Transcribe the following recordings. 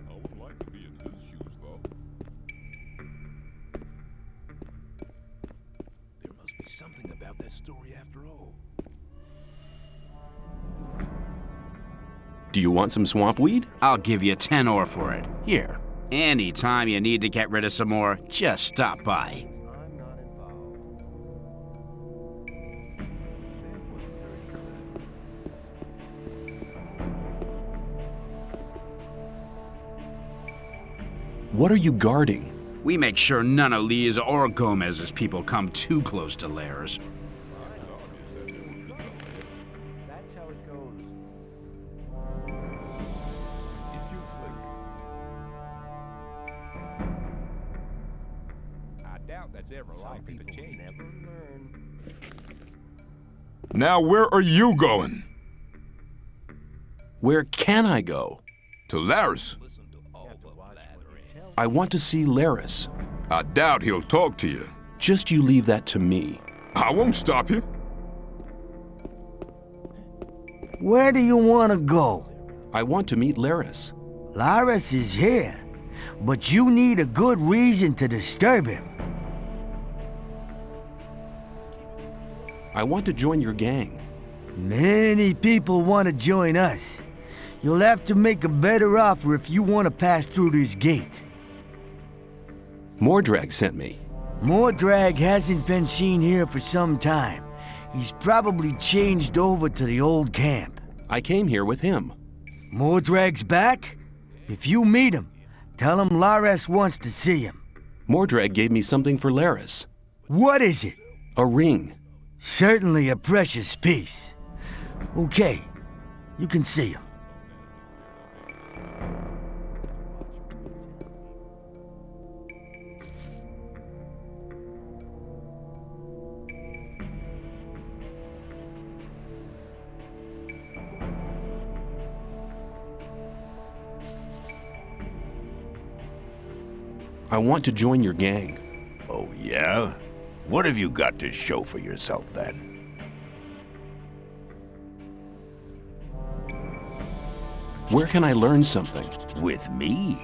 I would like to be in his shoes, though. There must be something about that story after all. Do you want some swamp weed? I'll give you 10 ore for it. Here. Anytime you need to get rid of some more, just stop by. I'm not involved. That wasn't very clever. What are you guarding? We make sure none of Lee's or Gomez's people come too close to Lairs. That's how it goes. If you think. I doubt that's ever Some likely to people change. never learn. Now where are you going? Where can I go? To Laris. Listen to all the blathering. I want to see Laris. I doubt he'll talk to you. Just you leave that to me. I won't stop you. Where do you want to go? I want to meet Laris. Laris is here, but you need a good reason to disturb him. I want to join your gang. Many people want to join us. You'll have to make a better offer if you want to pass through this gate. Mordrag sent me. Mordrag hasn't been seen here for some time. He's probably changed over to the old camp. I came here with him. Mordrag's back? If you meet him, tell him Lares wants to see him. Mordrag gave me something for Laris. What is it? A ring. Certainly a precious piece. Okay, you can see him. I want to join your gang. Oh, yeah? What have you got to show for yourself, then? Where can I learn something? With me?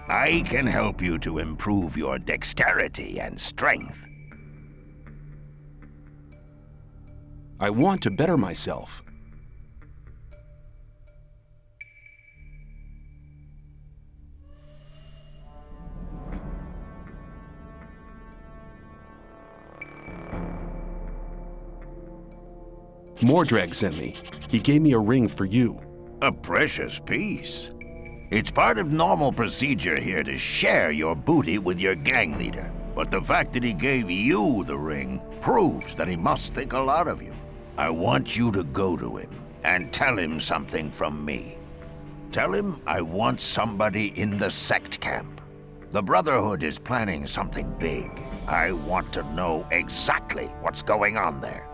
I can help you to improve your dexterity and strength. I want to better myself. Mordrag sent me. He gave me a ring for you. A precious piece. It's part of normal procedure here to share your booty with your gang leader. But the fact that he gave you the ring proves that he must think a lot of you. I want you to go to him and tell him something from me. Tell him I want somebody in the sect camp. The Brotherhood is planning something big. I want to know exactly what's going on there.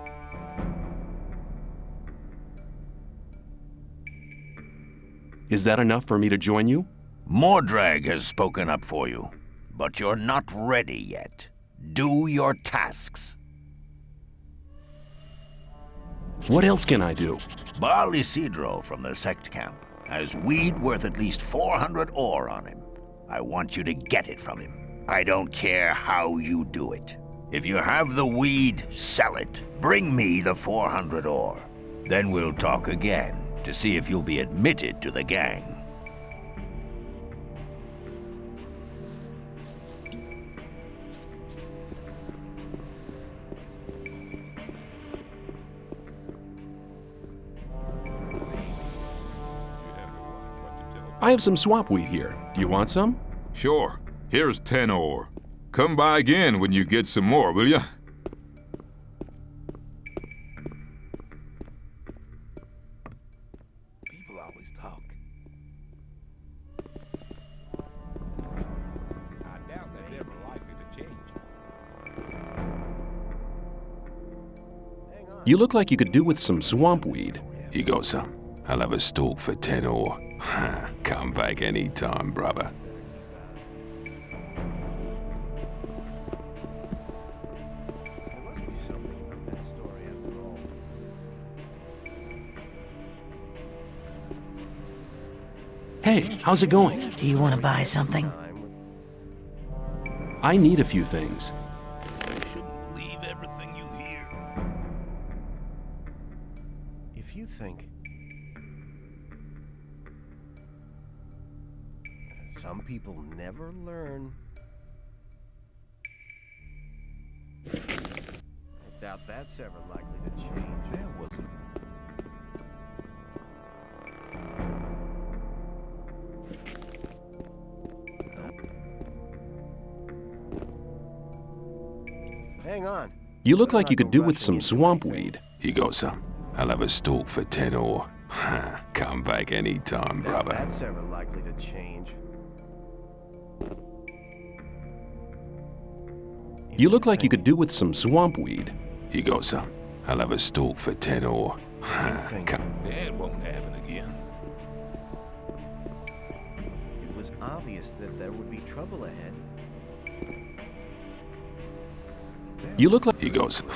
Is that enough for me to join you? Mordrag has spoken up for you, but you're not ready yet. Do your tasks. What else can I do? Baal Isidro from the sect camp has weed worth at least 400 ore on him. I want you to get it from him. I don't care how you do it. If you have the weed, sell it. Bring me the 400 ore. Then we'll talk again to see if you'll be admitted to the gang. I have some swamp weed here. Do you want some? Sure. Here's 10 ore. Come by again when you get some more, will ya? People always talk. I doubt that's ever likely to change. Hang on. You look like you could do with some swamp weed. You got some? I'll have a stalk for 10 ore. Come back any time, brother. There must be something about that story after all. Hey, how's it going? Do you want to buy something? I need a few things. You shouldn't believe everything you hear. If you think some people never learn, I doubt that's ever likely to change. There wasn't. Hang on. You look like you could do with some swamp weed. You got some? I'll have a stalk for 10 ore. Come back anytime, Now brother. that's ever likely to change. You look like you could do with some swamp weed. You got some? I'll have a stalk for 10 ore. Come. That won't happen again. It was obvious that there would be trouble ahead. You look like... You got some?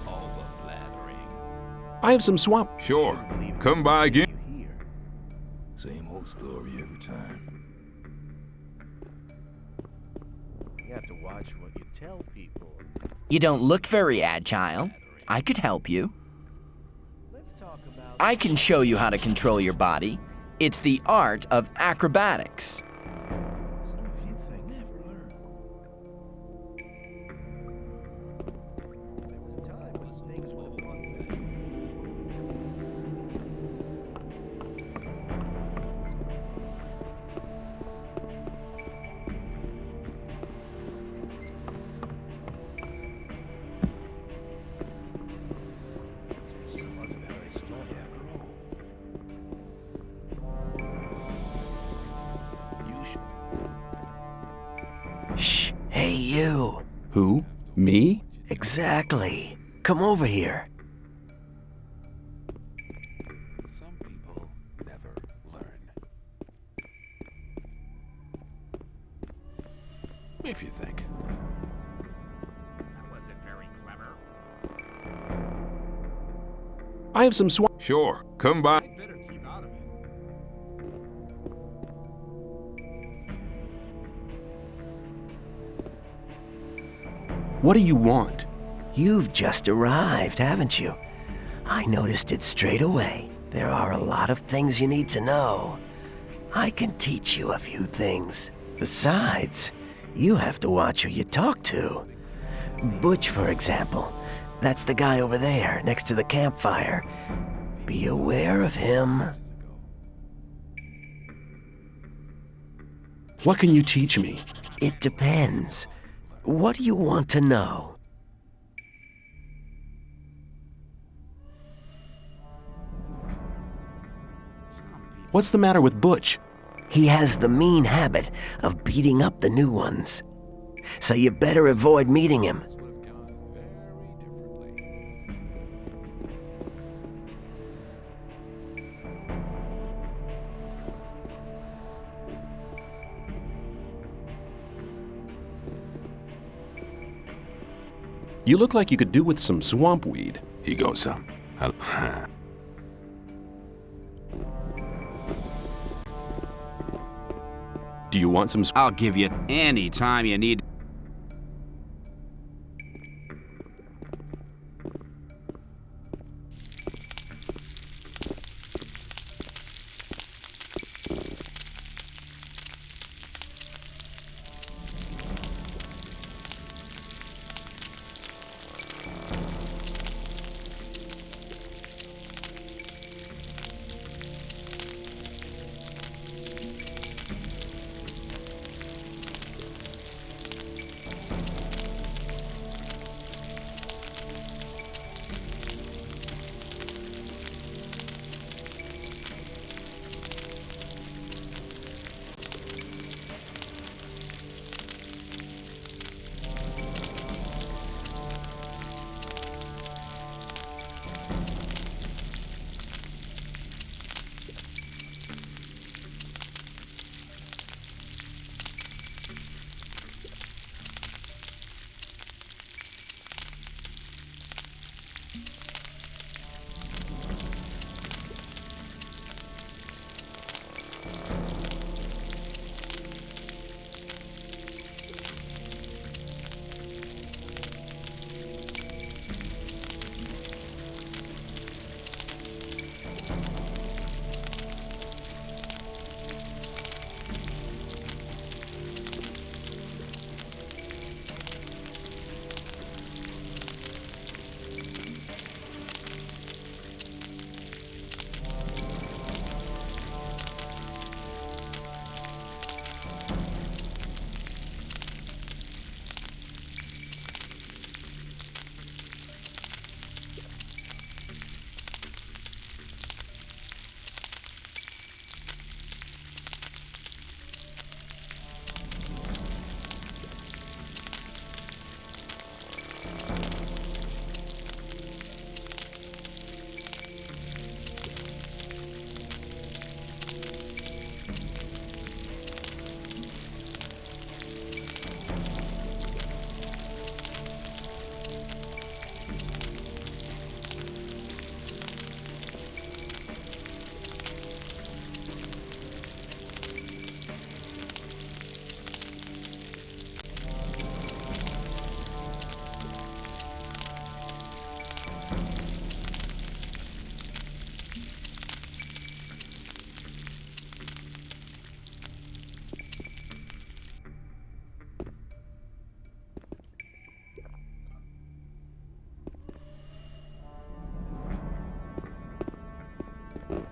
All the blathering. I have some swamp... Sure. Come by again. You hear? Same old story every time. You have to watch what you tell people. You don't look very agile. I could help you. Let's talk about. I can show you how to control your body. It's the art of acrobatics. So if you think never learn. There was a time when things would have gone better. Some other ballet story after all. You should. Shh. Hey, you. Who? Me? Exactly. Come over here. Some people never learn. If you think. That wasn't very clever. I have some swamp... Sure. Come by. I'd better keep out of it. What do you want? You've just arrived, haven't you? I noticed it straight away. There are a lot of things you need to know. I can teach you a few things. Besides, you have to watch who you talk to. Butch, for example. That's the guy over there, next to the campfire. Be aware of him. What can you teach me? It depends. What do you want to know? What's the matter with Butch? He has the mean habit of beating up the new ones. So you better avoid meeting him. You look like you could do with some swamp weed. You got some? Do you want some... I'll give you any time you need.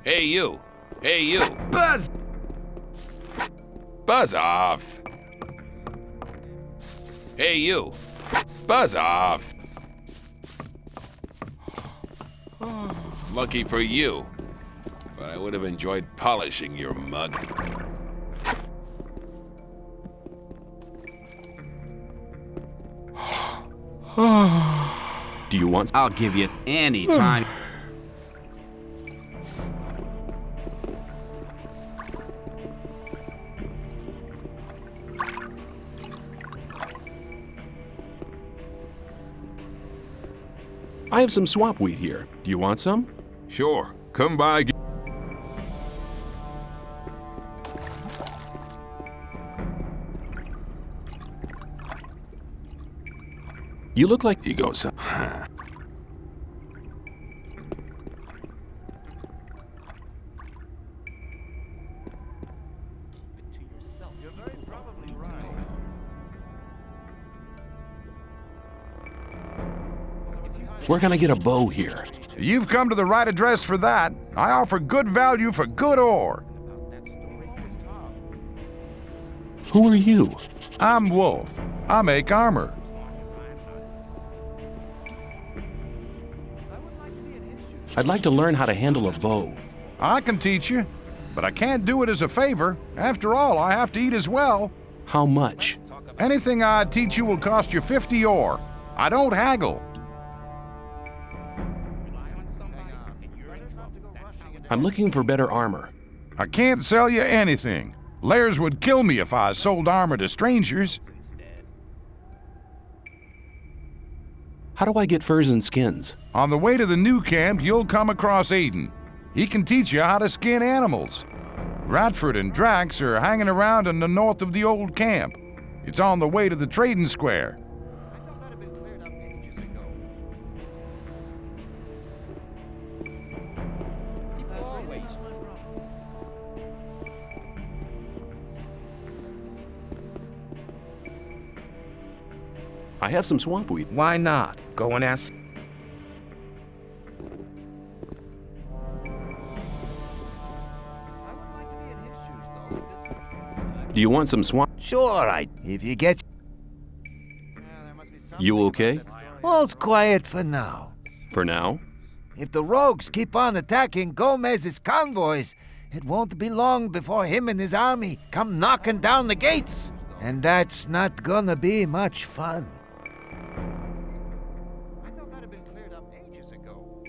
Hey, you. Hey, you. Buzz! Buzz off. Hey, you. Buzz off. Lucky for you. But I would have enjoyed polishing your mug. Do you want... I'll give you any time. I have some swap wheat here. Do you want some? Sure. Come by again. You look like... He goes, You're very probably right. Where can I get a bow here? You've come to the right address for that. I offer good value for good ore. Who are you? I'm Wolf. I make armor. I'd like to learn how to handle a bow. I can teach you, but I can't do it as a favor. After all, I have to eat as well. How much? Anything I teach you will cost you 50 ore. I don't haggle. I'm looking for better armor. I can't sell you anything. Lairs would kill me if I sold armor to strangers. How do I get furs and skins? On the way to the new camp, you'll come across Aiden. He can teach you how to skin animals. Radford and Drax are hanging around in the north of the old camp. It's on the way to the trading square. I thought that had been cleared up ages ago. Always. I have some swamp wheat. Why not? Go and ask. I would like to be in his shoes, though, because... Do you want some swamp? Sure, if you get... Yeah, there must be something You about okay? that story. All's quiet for now. For now? If the rogues keep on attacking Gomez's convoys, it won't be long before him and his army come knocking down the gates. And that's not gonna be much fun. I thought that had been cleared up ages ago.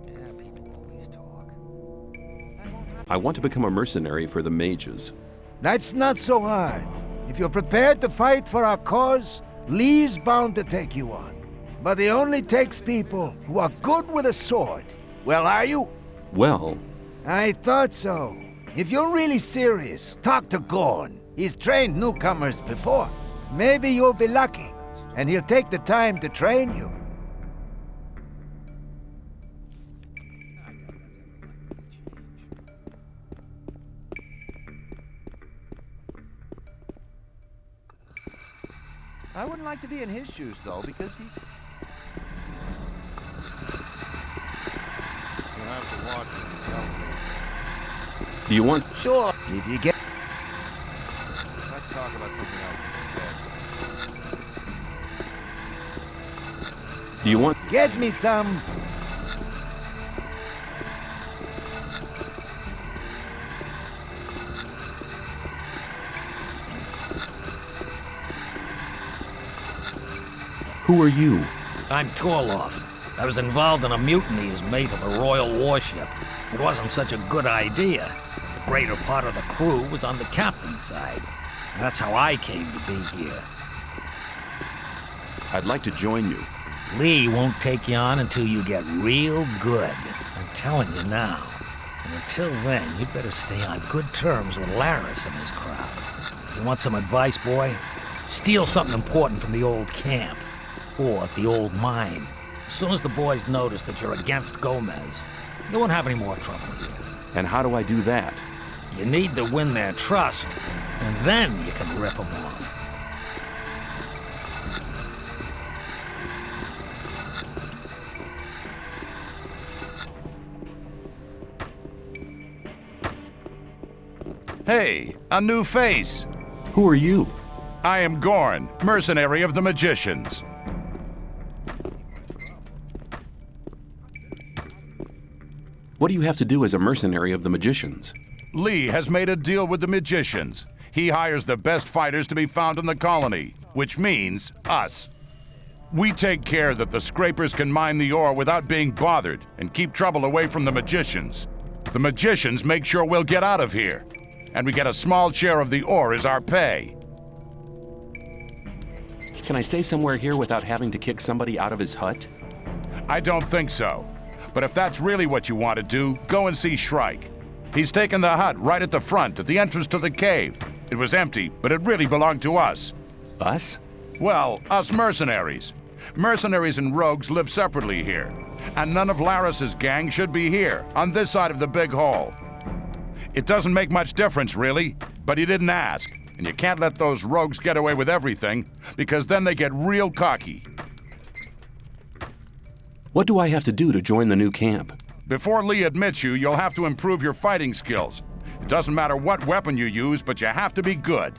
Yeah, people always talk. That won't happen. I want to become a mercenary for the mages. That's not so hard. If you're prepared to fight for our cause, Lee's bound to take you on. But he only takes people who are good with a sword. Well, are you? Well, I thought so. If you're really serious, talk to Gorn. He's trained newcomers before. Maybe you'll be lucky, and he'll take the time to train you. I wouldn't like to be in his shoes, though, because he... You'll have to watch what you tell me. do you want... Sure, if you get... Let's talk about something else instead. Do you want... Get me some... Who are you? I'm Torloff. I was involved in a mutiny as mate of a royal warship. It wasn't such a good idea. The greater part of the crew was on the captain's side. That's how I came to be here. I'd like to join you. Lee won't take you on until you get real good. I'm telling you now. And until then, you better stay on good terms with Laris and his crowd. You want some advice, boy? Steal something important from the old camp. Or the old mine. As soon as the boys notice that you're against Gomez, you won't have any more trouble here. And how do I do that? You need to win their trust, and then you can rip them off. Hey, a new face. Who are you? I am Gorn, mercenary of the magicians. What do you have to do as a mercenary of the magicians? Lee has made a deal with the magicians. He hires the best fighters to be found in the colony, which means us. We take care that the scrapers can mine the ore without being bothered and keep trouble away from the magicians. The magicians make sure we'll get out of here, and we get a small share of the ore as our pay. Can I stay somewhere here without having to kick somebody out of his hut? I don't think so. But if that's really what you want to do, go and see Shrike. He's taken the hut right at the front, at the entrance to the cave. It was empty, but it really belonged to us. Us? Well, us mercenaries. Mercenaries and rogues live separately here. And none of Laris's gang should be here, on this side of the big hall. It doesn't make much difference, really, but he didn't ask. And you can't let those rogues get away with everything, because then they get real cocky. What do I have to do to join the new camp? Before Lee admits you, you'll have to improve your fighting skills. It doesn't matter what weapon you use, but you have to be good.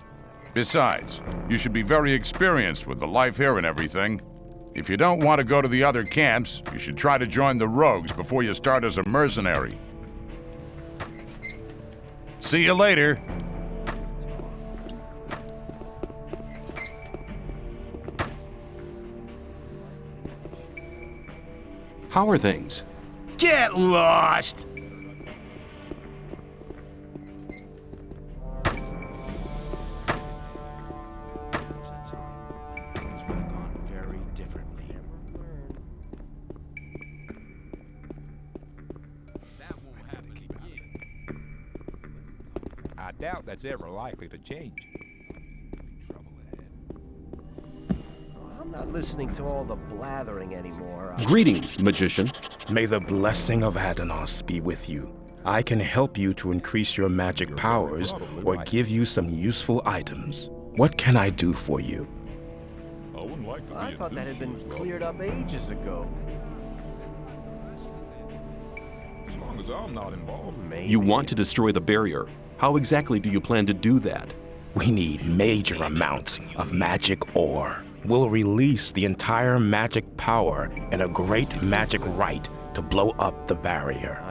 Besides, you should be very experienced with the life here and everything. If you don't want to go to the other camps, you should try to join the rogues before you start as a mercenary. See you later. How are things? Get lost! I doubt that's ever likely to change. I'm not listening to all the blathering anymore. Greetings, magician. May the blessing of Adanos be with you. I can help you to increase your magic powers or give you some useful items. What can I do for you? I thought that had been cleared up ages ago. As long as I'm not involved. Maybe. You want to destroy the barrier. How exactly do you plan to do that? We need major amounts of magic ore. We'll release the entire magic power in a great magic rite to blow up the barrier.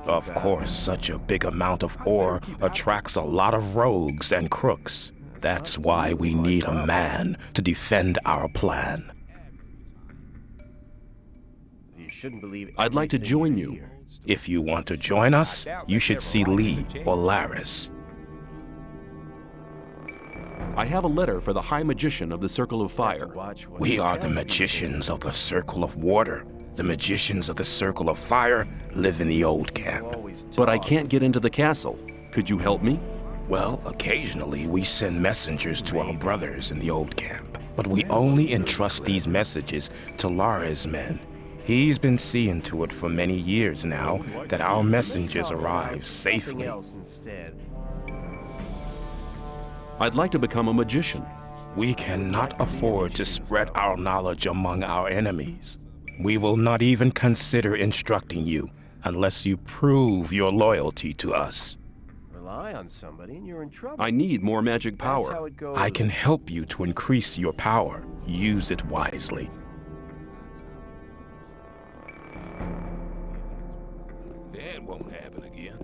Of course, such a big amount of ore attracts a lot of rogues and crooks. That's why we need a man to defend our plan. You shouldn't believe I'd like to join you. If you want to join us, you should see Lee or Laris. I have a letter for the High Magician of the Circle of Fire. We are the magicians of the Circle of Water. The magicians of the Circle of Fire live in the old camp. But I can't get into the castle. Could you help me? Well, occasionally we send messengers to our brothers in the old camp. But we only entrust these messages to Lara's men. He's been seeing to it for many years now that our messengers arrive safely. I'd like to become a magician. We cannot afford to spread our knowledge among our enemies. We will not even consider instructing you unless you prove your loyalty to us. Rely on somebody and you're in trouble. I need more magic power. That's how it goes. I can help you to increase your power. Use it wisely. That won't happen again.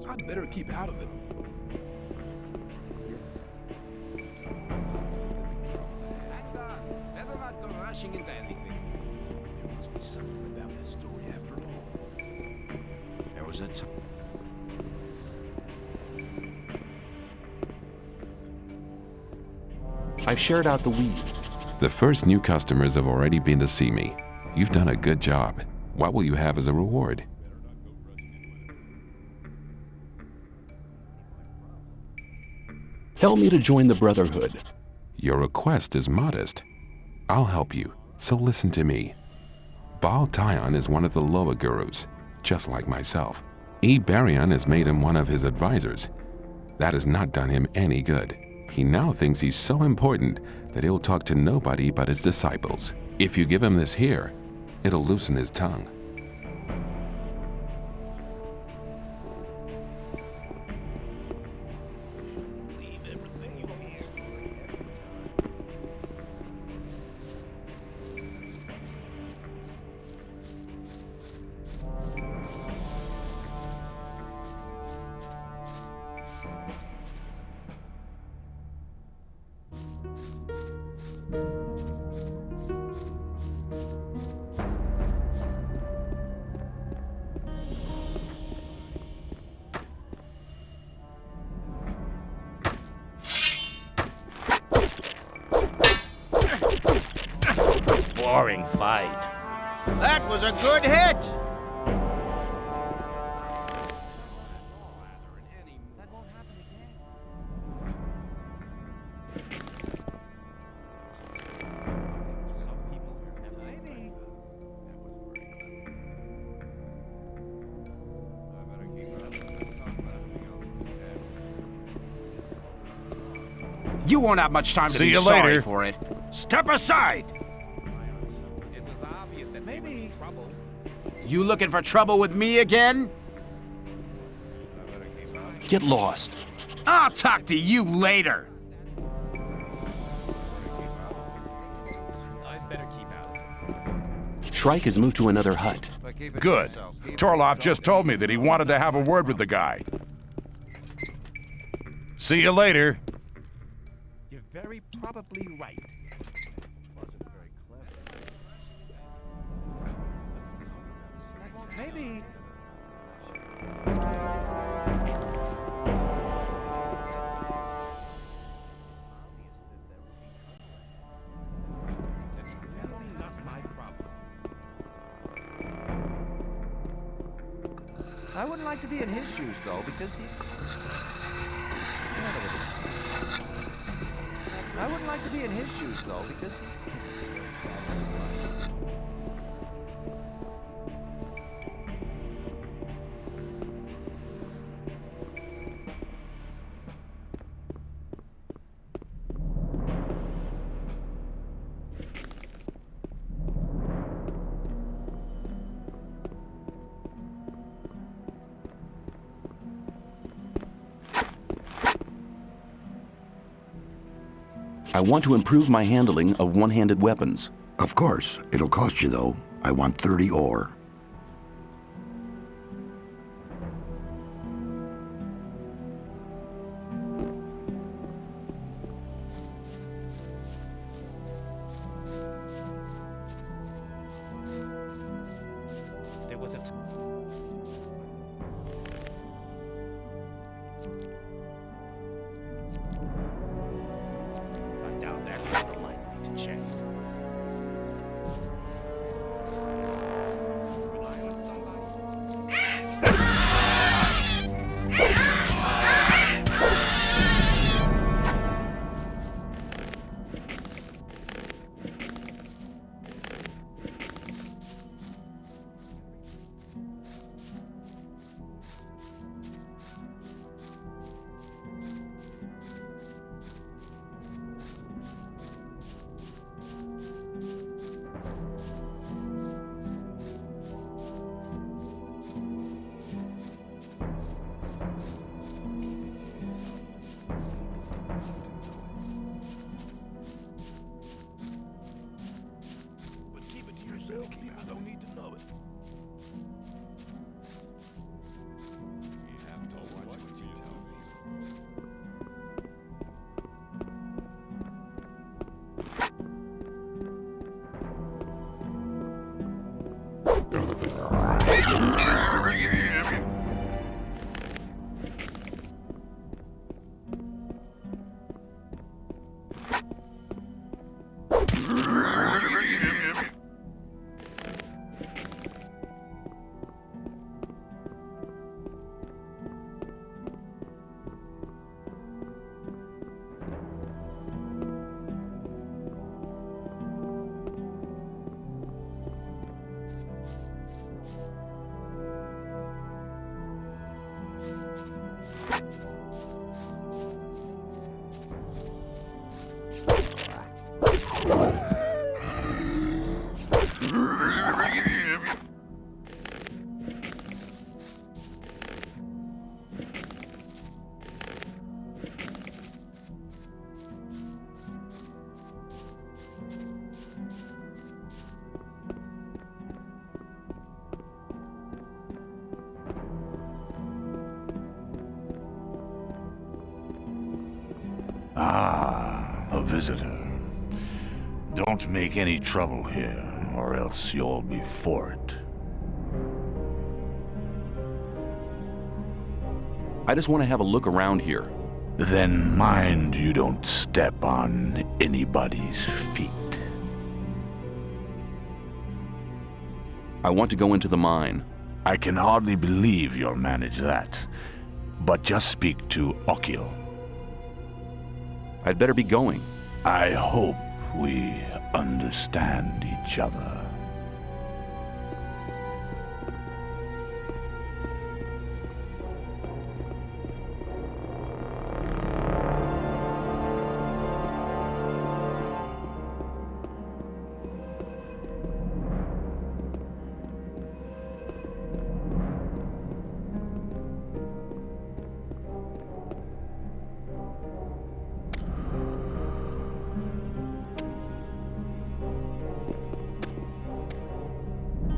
I'd better keep out of it. Better not go rushing into anything. There must be something about that story after all. There was a time. I've shared out the weed. The first new customers have already been to see me. You've done a good job. What will you have as a reward? Help me to join the Brotherhood. Your request is modest. I'll help you, so listen to me. Baal Tyon is one of the Loa gurus, just like myself. Barion has made him one of his advisors. That has not done him any good. He now thinks he's so important that he'll talk to nobody but his disciples. If you give him this here, it'll loosen his tongue. Boring fight. That was a good hit! You won't have much time to See be you sorry later. for it. Step aside! It was obvious that maybe trouble. You looking for trouble with me again? Get lost. I'll talk to you later. I'd better keep out. Shrike has moved to another hut. Good. Torloff just told me that he wanted to have a word with the guy. See you later. You're very probably right. Wasn't very clever. Maybe. That's really not my problem. I wouldn't like to be in his shoes, though, because he... I wouldn't like to be in his shoes, though, because he... I want to improve my handling of one-handed weapons. Of course. It'll cost you, though. I want 30 ore. There was a I doubt that's ever likely to change. Rely on somebody. But keep it to yourself. People don't need to know it. You have to watch what you tell me. Ah, a visitor. Don't make any trouble here, or else you'll be for it. I just want to have a look around here. Then mind you don't step on anybody's feet. I want to go into the mine. I can hardly believe you'll manage that. But just speak to Okil. I'd better be going. I hope we understand each other.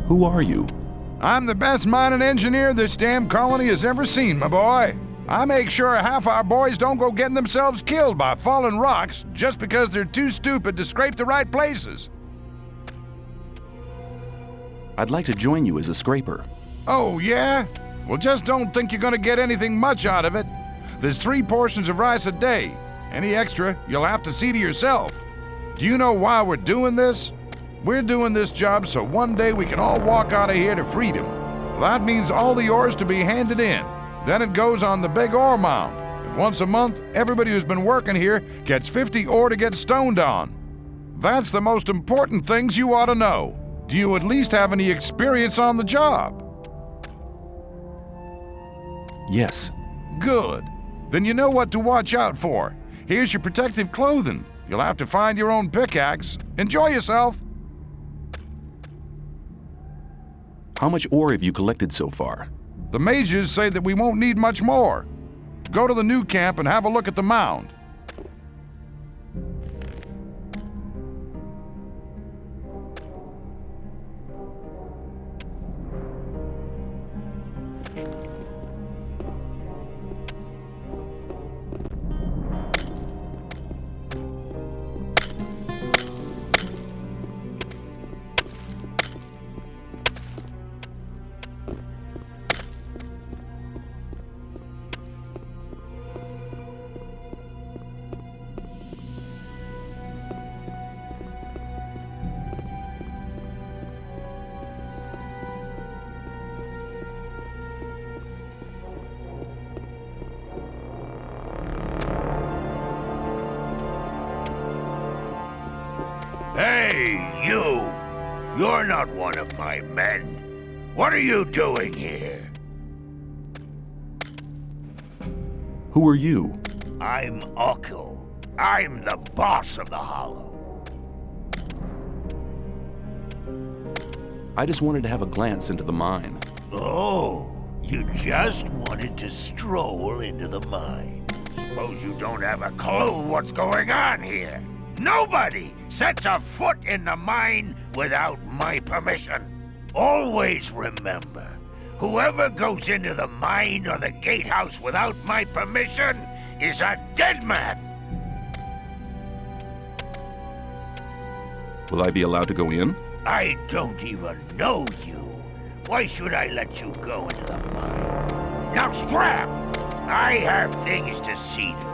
Who are you? I'm the best mining engineer this damn colony has ever seen, my boy. I make sure half our boys don't go getting themselves killed by falling rocks just because they're too stupid to scrape the right places. I'd like to join you as a scraper. Oh, yeah? Well, just don't think you're gonna get anything much out of it. There's 3 portions of rice a day. Any extra, you'll have to see to yourself. Do you know why we're doing this? We're doing this job so one day we can all walk out of here to freedom. Well, that means all the ore's to be handed in. Then it goes on the big ore mound. And once a month, everybody who's been working here gets 50 ore to get stoned on. That's the most important things you ought to know. Do you at least have any experience on the job? Yes. Good. Then you know what to watch out for. Here's your protective clothing. You'll have to find your own pickaxe. Enjoy yourself. How much ore have you collected so far? The mages say that we won't need much more. Go to the new camp and have a look at the mound. Hey, you! You're not one of my men. What are you doing here? Who are you? I'm Okil. I'm the boss of the Hollow. I just wanted to have a glance into the mine. Oh, you just wanted to stroll into the mine. Suppose you don't have a clue what's going on here. Nobody sets a foot in the mine without my permission. Always remember, whoever goes into the mine or the gatehouse without my permission is a dead man. Will I be allowed to go in? I don't even know you. Why should I let you go into the mine? Now scrap! I have things to see to.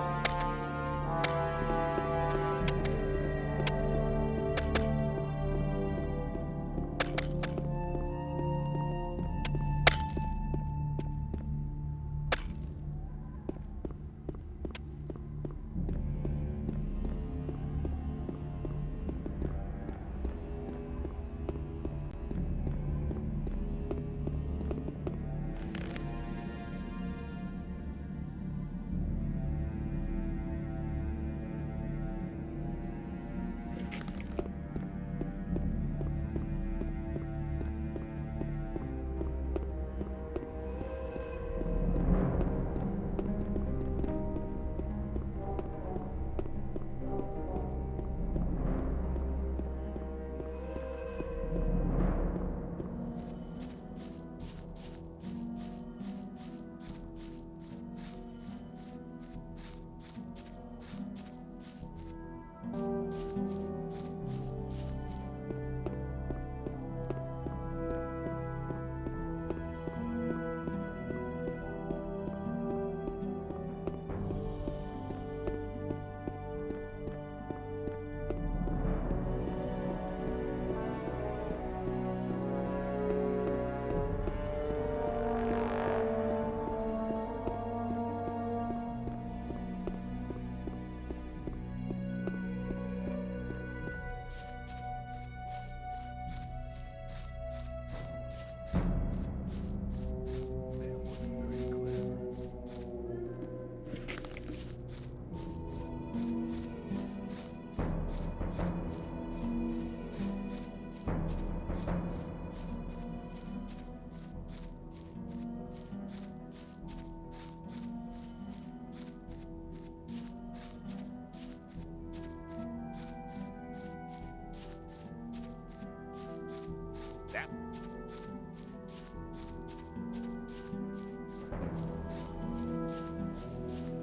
That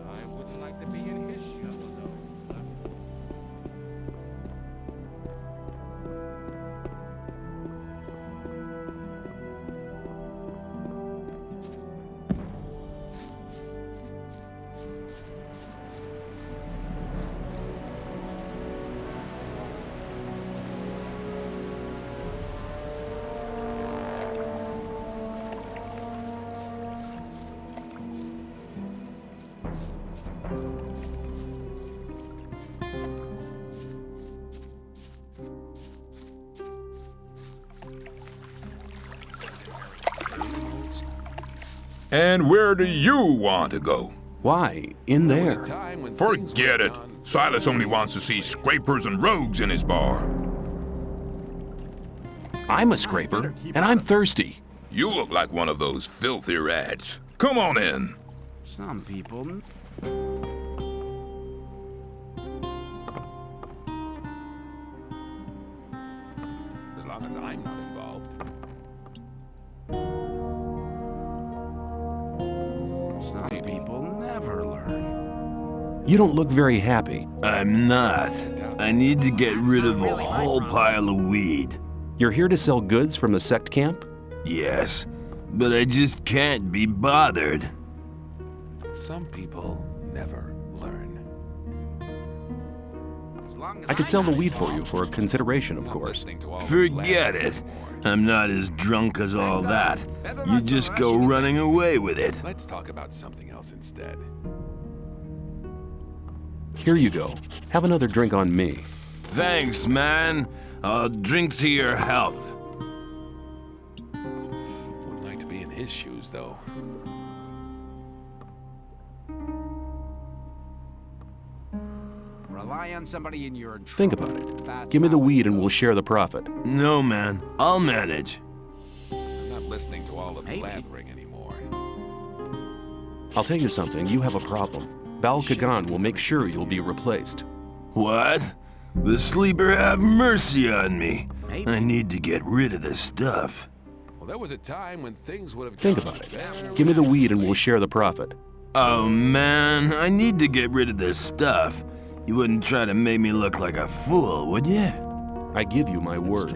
I wouldn't like to be in his shoes, though. And where do you want to go? Why, in there. Forget it. Silas only wants to see scrapers and rogues in his bar. I'm a scraper, and I'm thirsty. You look like one of those filthy rats. Come on in. Some people. As long as I'm not involved. Some people never learn. You don't look very happy. I'm not. I need to get rid of a whole pile of weed. You're here to sell goods from the sect camp? Yes, but I just can't be bothered. Some people never learn. I could sell the weed for you for a consideration, of course. Forget it. I'm not as drunk as all that. You just go running away with it. Let's talk about something else instead. Here you go. Have another drink on me. Thanks, man. I'll drink to your health. Wouldn't like to be in his shoes, though. Rely on somebody in your trouble. Think about it. Give me the weed and we'll share the profit. No, man. I'll manage. I'm not listening to all the blathering anymore. I'll tell you something. You have a problem. Bal Kagan will make sure you'll be replaced. What? The sleeper have mercy on me. Maybe. I need to get rid of this stuff. Well, there was a time when things would have. Think about it. Give me the weed and we'll share the profit. Oh, man. I need to get rid of this stuff. You wouldn't try to make me look like a fool, would you? I give you my word.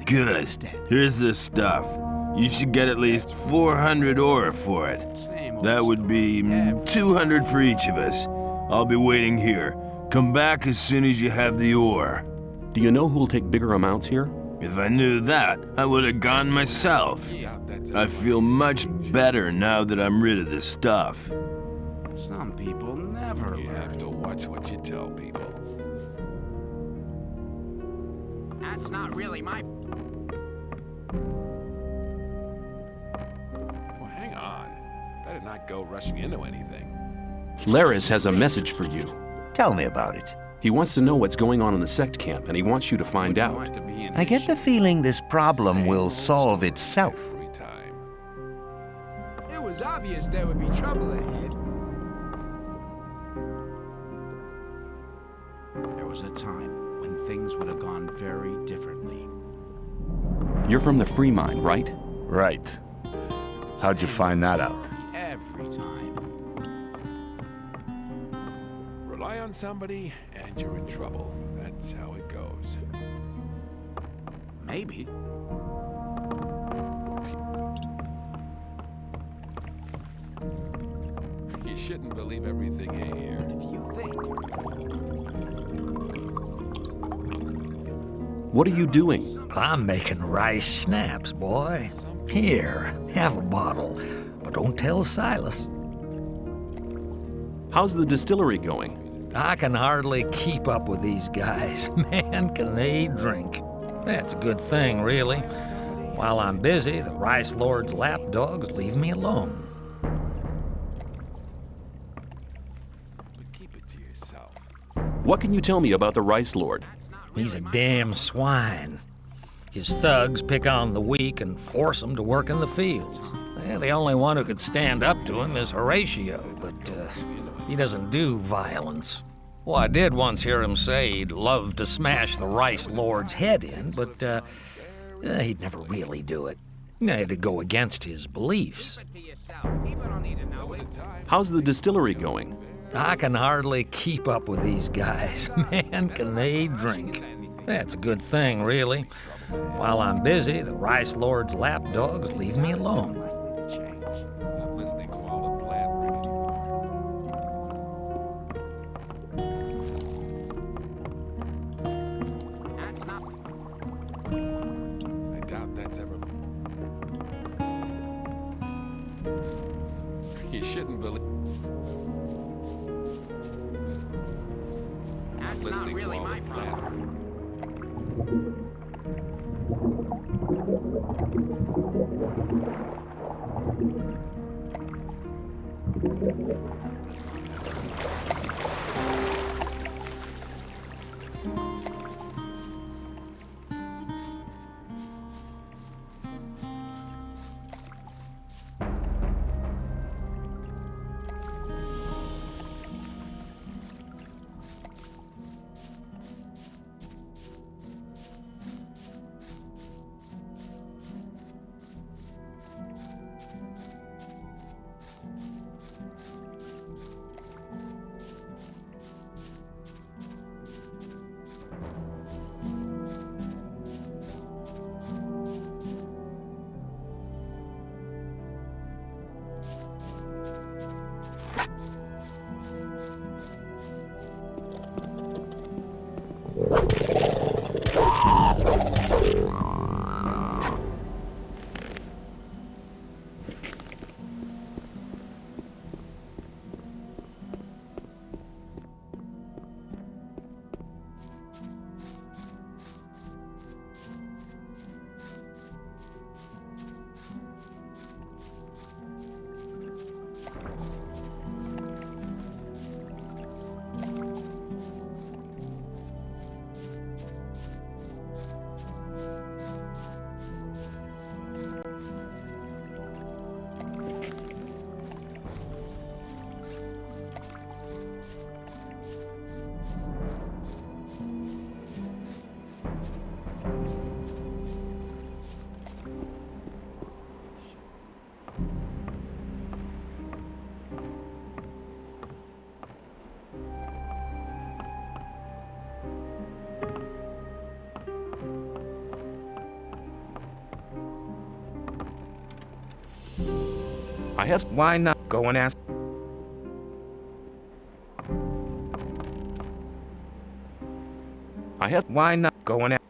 Good. Here's this stuff. You should get at least 400 ore for it. That would be 200 for each of us. I'll be waiting here. Come back as soon as you have the ore. Do you know who'll take bigger amounts here? If I knew that, I would have gone myself. I feel much better now that I'm rid of this stuff. Some people never learn. You have to watch what you tell people. That's not really my... Well, hang on. Better not go rushing into anything. Laris has a message for you. Tell me about it. He wants to know what's going on in the sect camp, and he wants you to find out. I get the feeling this problem will solve itself. It was obvious there would be trouble ahead. There was a time when things would have gone very differently. You're from the Free Mine, right? Right. How'd you find that out? Every time. Rely on somebody and you're in trouble. That's how it goes. Maybe. You shouldn't believe everything you hear. If you think. What are you doing? I'm making rice schnapps, boy. Here, have a bottle, but don't tell Silas. How's the distillery going? I can hardly keep up with these guys. Man, can they drink. That's a good thing, really. While I'm busy, the Rice Lord's lapdogs leave me alone. But keep it to yourself. What can you tell me about the Rice Lord? He's a damn swine. His thugs pick on the weak and force them to work in the fields. The only one who could stand up to him is Horatio, but he doesn't do violence. Well, I did once hear him say he'd love to smash the Rice Lord's head in, but He'd never really do it. It'd go against his beliefs. How's the distillery going? I can hardly keep up with these guys. Man, can they drink. That's a good thing, really. While I'm busy, the Rice Lord's lapdogs leave me alone. Not listening to all the blathering anymore. I doubt that's ever... You shouldn't believe... I'm not listening to all the blathering. I have... Why not go and ask? I have... Why not go and ask?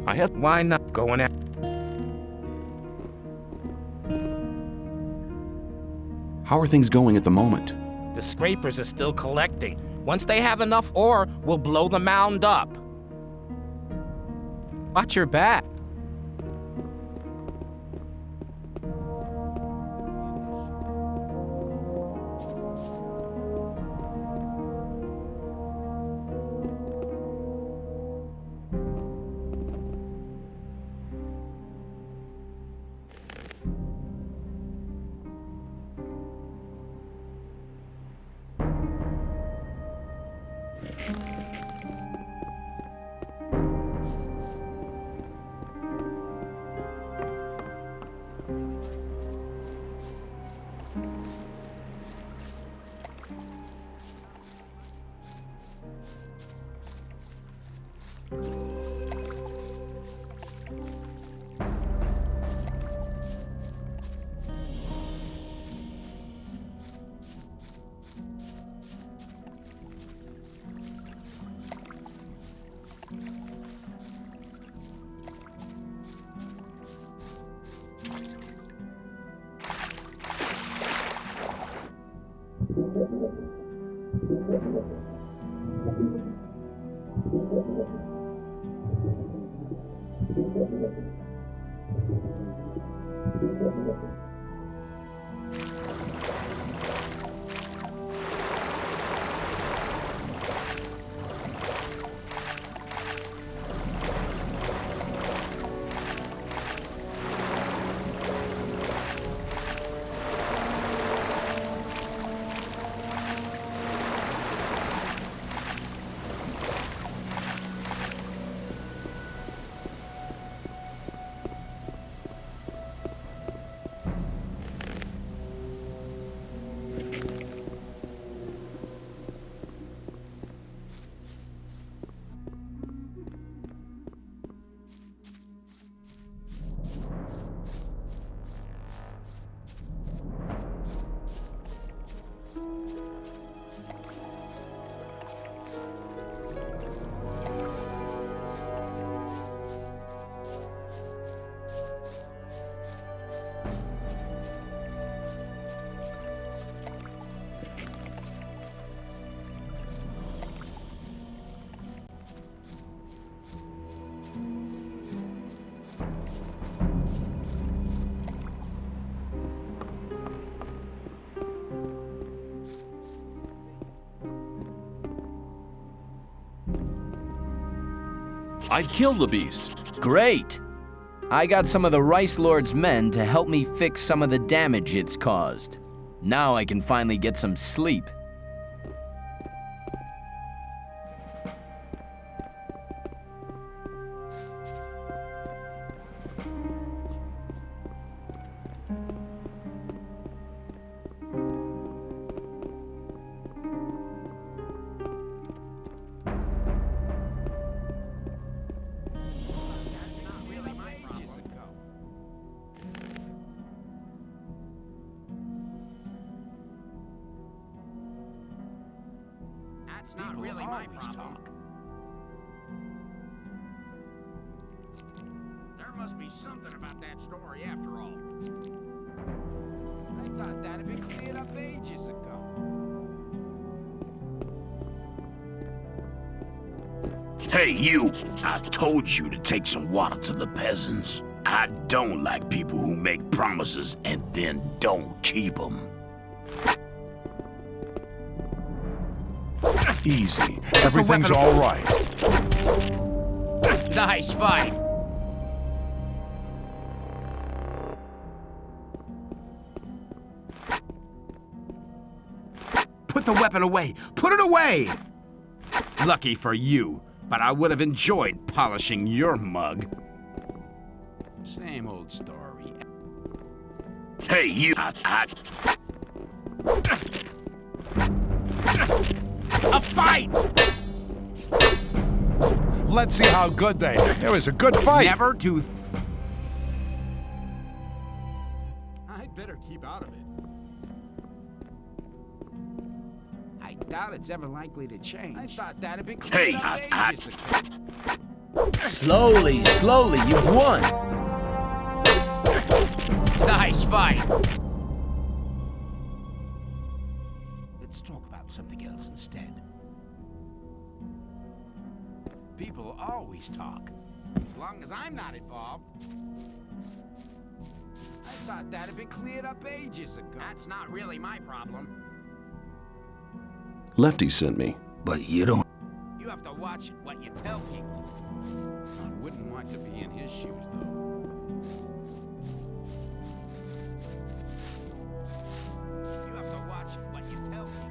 I have... Why not go and ask? How are things going at the moment? The scrapers are still collecting. Once they have enough ore, we'll blow the mound up. Watch your back. I'd kill the beast. Great! I got some of the Rice Lord's men to help me fix some of the damage it's caused. Now I can finally get some sleep. That's not really my problem. There must be something about that story after all. I thought that had been cleared up ages ago. Hey, you! I told you to take some water to the peasants. I don't like people who make promises and then don't keep them. Easy. Everything's all right. Nice fight. Put the weapon away. Put it away. Lucky for you, but I would have enjoyed polishing your mug. Same old story. Hey, you! A fight! Let's see how good they are. It was a good fight. Never do. I'd better keep out of it. I doubt it's ever likely to change. I thought that'd be cleared up ages ago. Slowly, slowly, you've won. Nice fight. Let's talk about something else instead. people always talk. As long as I'm not involved. I thought that had been cleared up ages ago. That's not really my problem. Lefty sent me. But you don't... You have to watch what you tell people. I wouldn't want to be in his shoes, though. You have to watch what you tell people.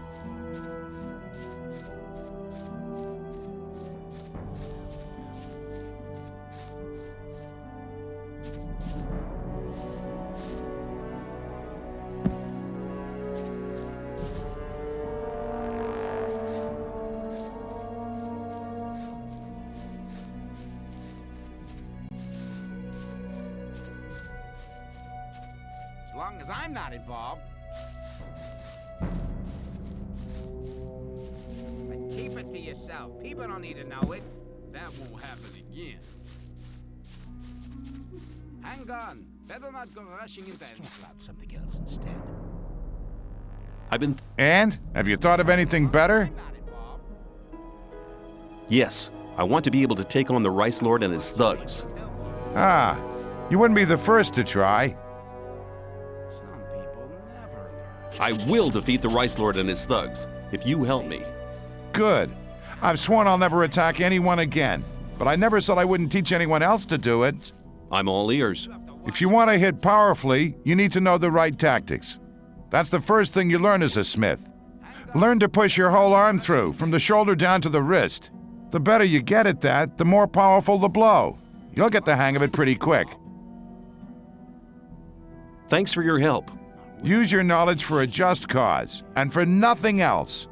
As long as I'm not involved. But keep it to yourself. People don't need to know it. That won't happen again. Hang on. Better not go rushing into Let's talk about something else instead. I've been... And? Have you thought of anything better? Yes, I want to be able to take on the Rice Lord and his thugs. Ah, you wouldn't be the first to try. I will defeat the Rice Lord and his thugs, if you help me. Good. I've sworn I'll never attack anyone again, but I never said I wouldn't teach anyone else to do it. I'm all ears. If you want to hit powerfully, you need to know the right tactics. That's the first thing you learn as a smith. Learn to push your whole arm through, from the shoulder down to the wrist. The better you get at that, the more powerful the blow. You'll get the hang of it pretty quick. Thanks for your help. Use your knowledge for a just cause, and for nothing else.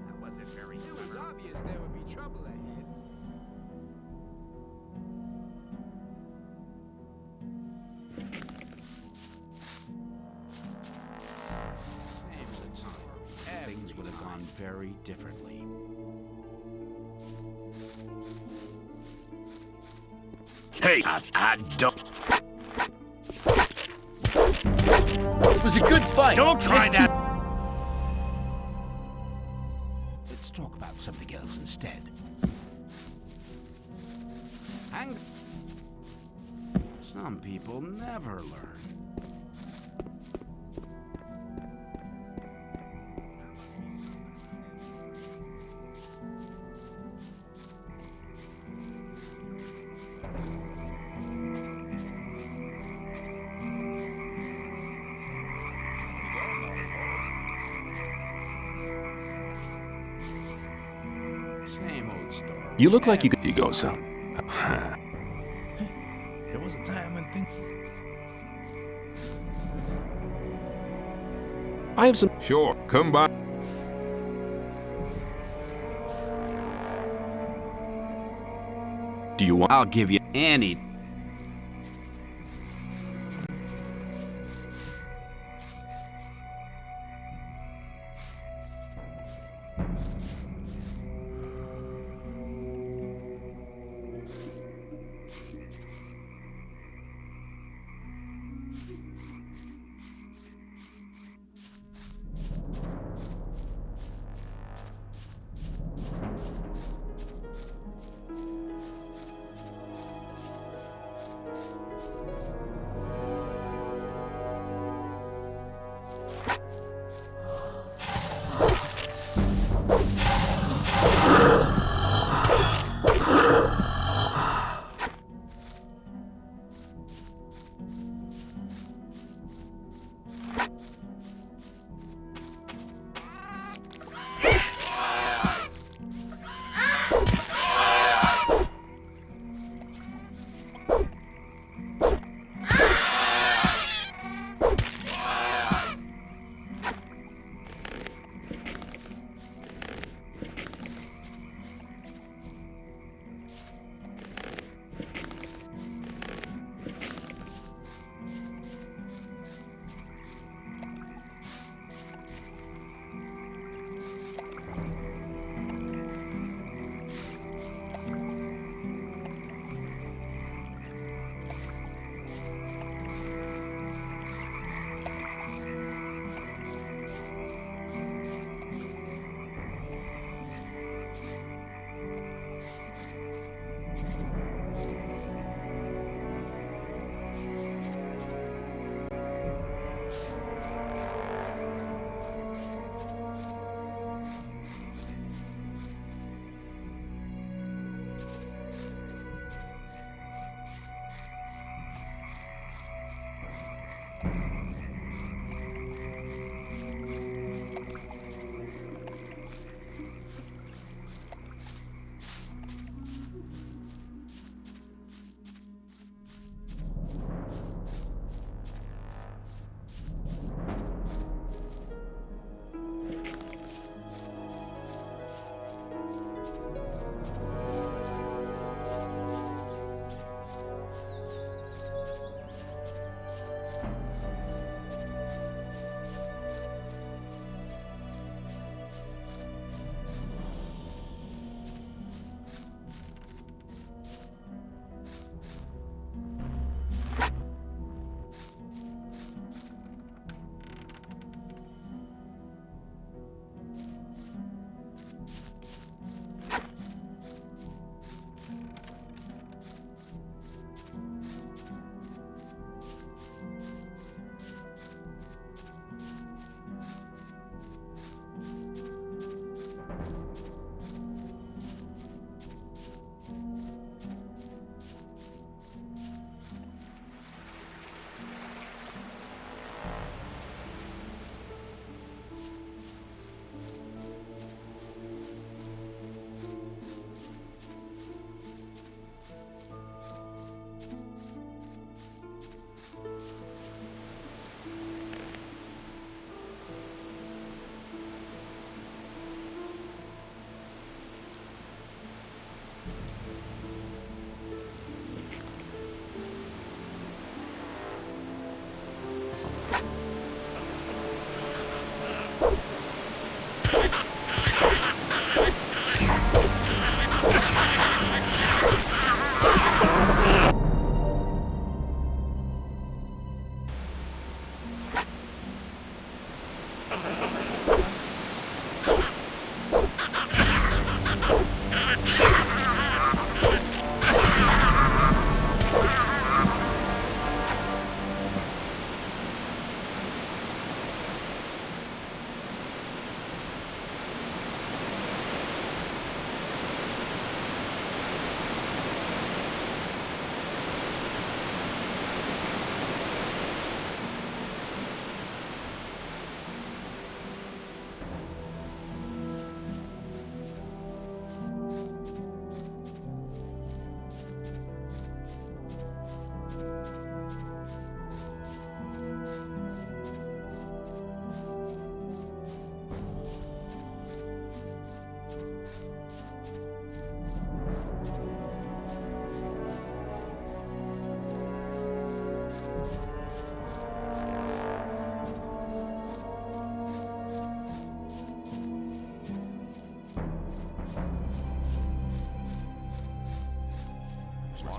That wasn't very new. It was obvious there would be trouble ahead. Saves a time. Things would have gone very differently. Hey, I don't... It was a good fight. Don't try Just that! Let's talk about something else instead. Hang. Some people never learn. Same old story. You look like you could... You go, son. There was a time when things... I have some... Sure, come by. Do you want... I'll give you any.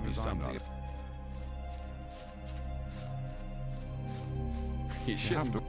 me something. You shouldn't.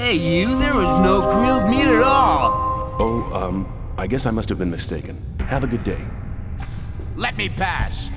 Hey, you, there was no grilled meat at all. Oh, I guess I must have been mistaken. Have a good day. Let me pass.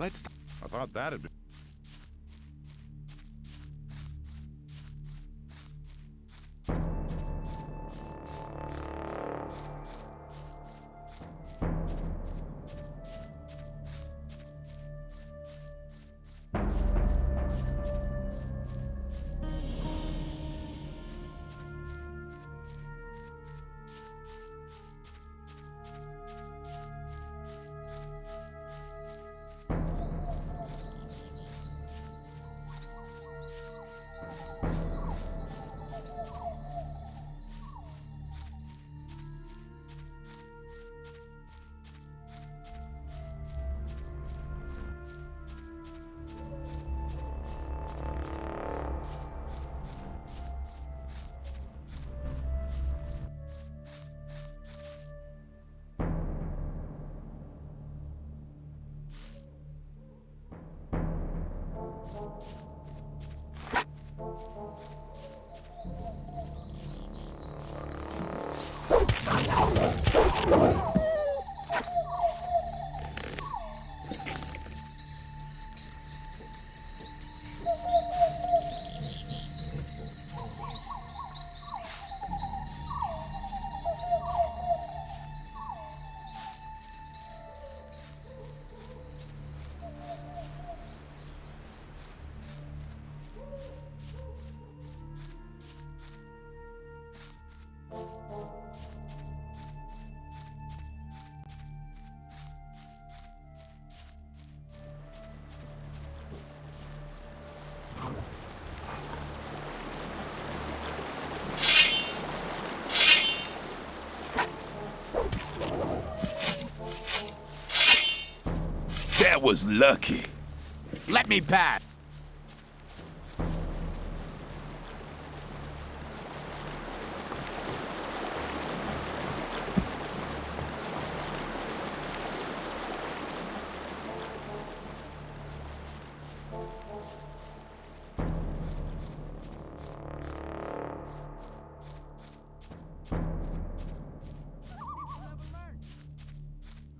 Let's. I thought that'd be. That was lucky. Let me pass.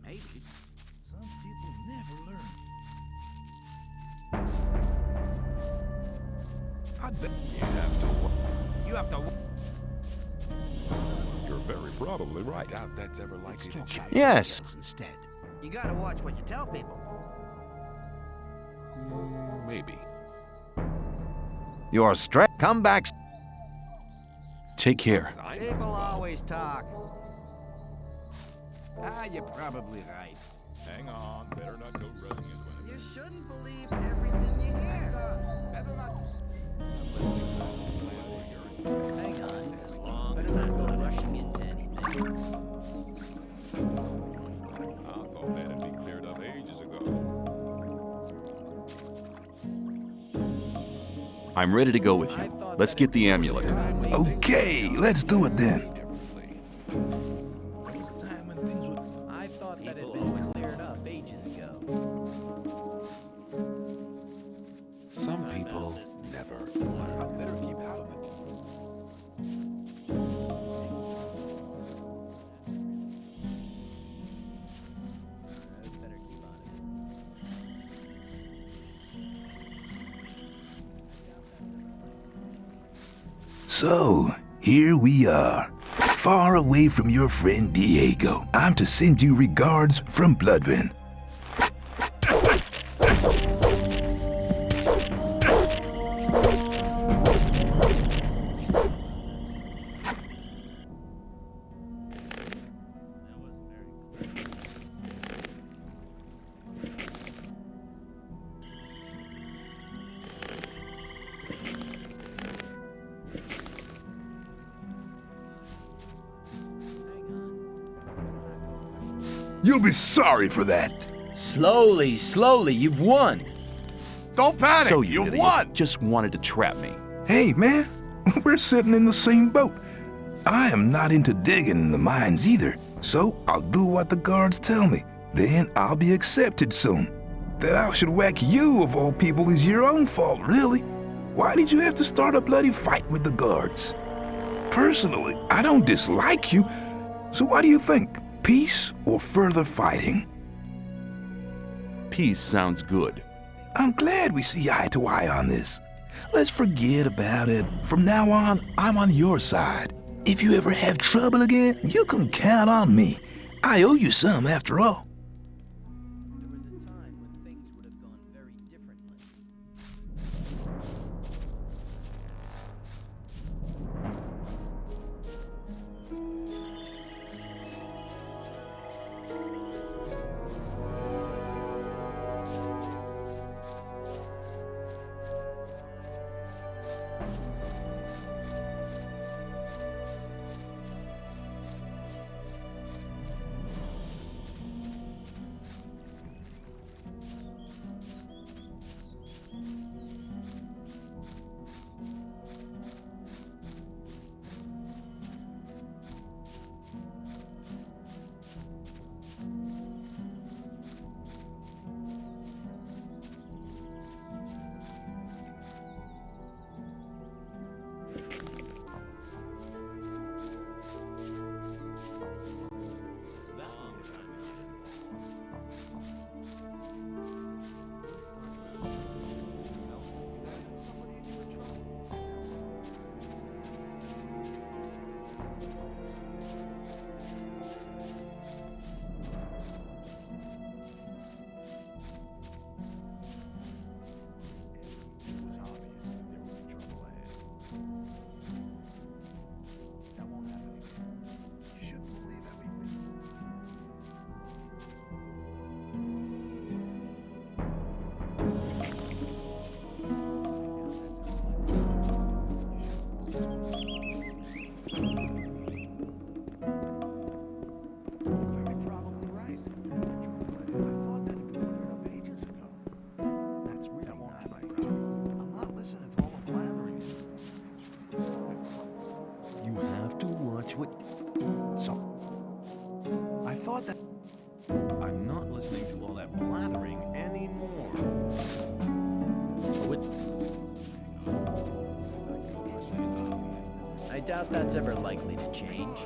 Maybe. Some people never learn. I bet you have to. You're very probably right. I doubt that's ever likely to change. Yes. Instead, you gotta watch what you tell people. Maybe. You're straight. Come back. Take care. People always talk. You're probably right. Hang on, better not go rushing into anything. You shouldn't believe everything you hear. Better not. Hang on, as long as I'm not rushing into anything. I thought that had been cleared up ages ago. I'm ready to go with you. Let's get the amulet. Okay, let's do it then. I thought that had been cleared up ages ago. Some people never learn. I better keep out of it. So, here we are, far away from your friend Diego. I'm to send you regards from Bloodwind. You'll be sorry for that. Slowly, slowly, you've won. Don't panic! So you idiot won! just wanted to trap me. Hey, man, we're sitting in the same boat. I am not into digging in the mines either, so I'll do what the guards tell me. Then I'll be accepted soon. That I should whack you, of all people, is your own fault, really. Why did you have to start a bloody fight with the guards? Personally, I don't dislike you, so what do you think? Peace or further fighting? Peace sounds good. I'm glad we see eye to eye on this. Let's forget about it. From now on, I'm on your side. If you ever have trouble again, you can count on me. I owe you some, after all. doubt that's ever likely to change.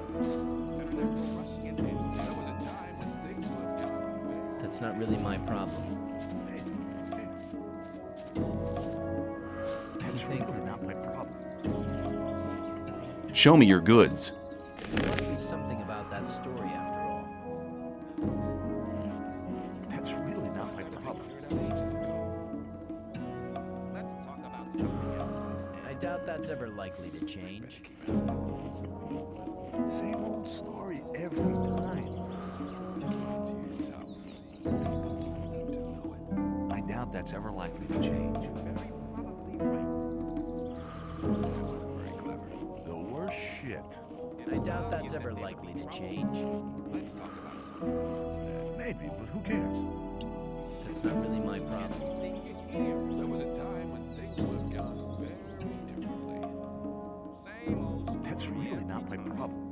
That's not really my problem. That's really not my problem. Show me your goods. There must be something about that story after all. That's really not my problem. Let's talk about something else instead. I doubt that's ever likely to change. Same old story every time. I doubt that's ever likely to change. Very probably right. The worst shit. I doubt that's ever likely to change. Let's talk about something else instead. Maybe, but who cares? That's not really my problem. There was a time when things would have gone very differently. Same old story. That's really not my problem.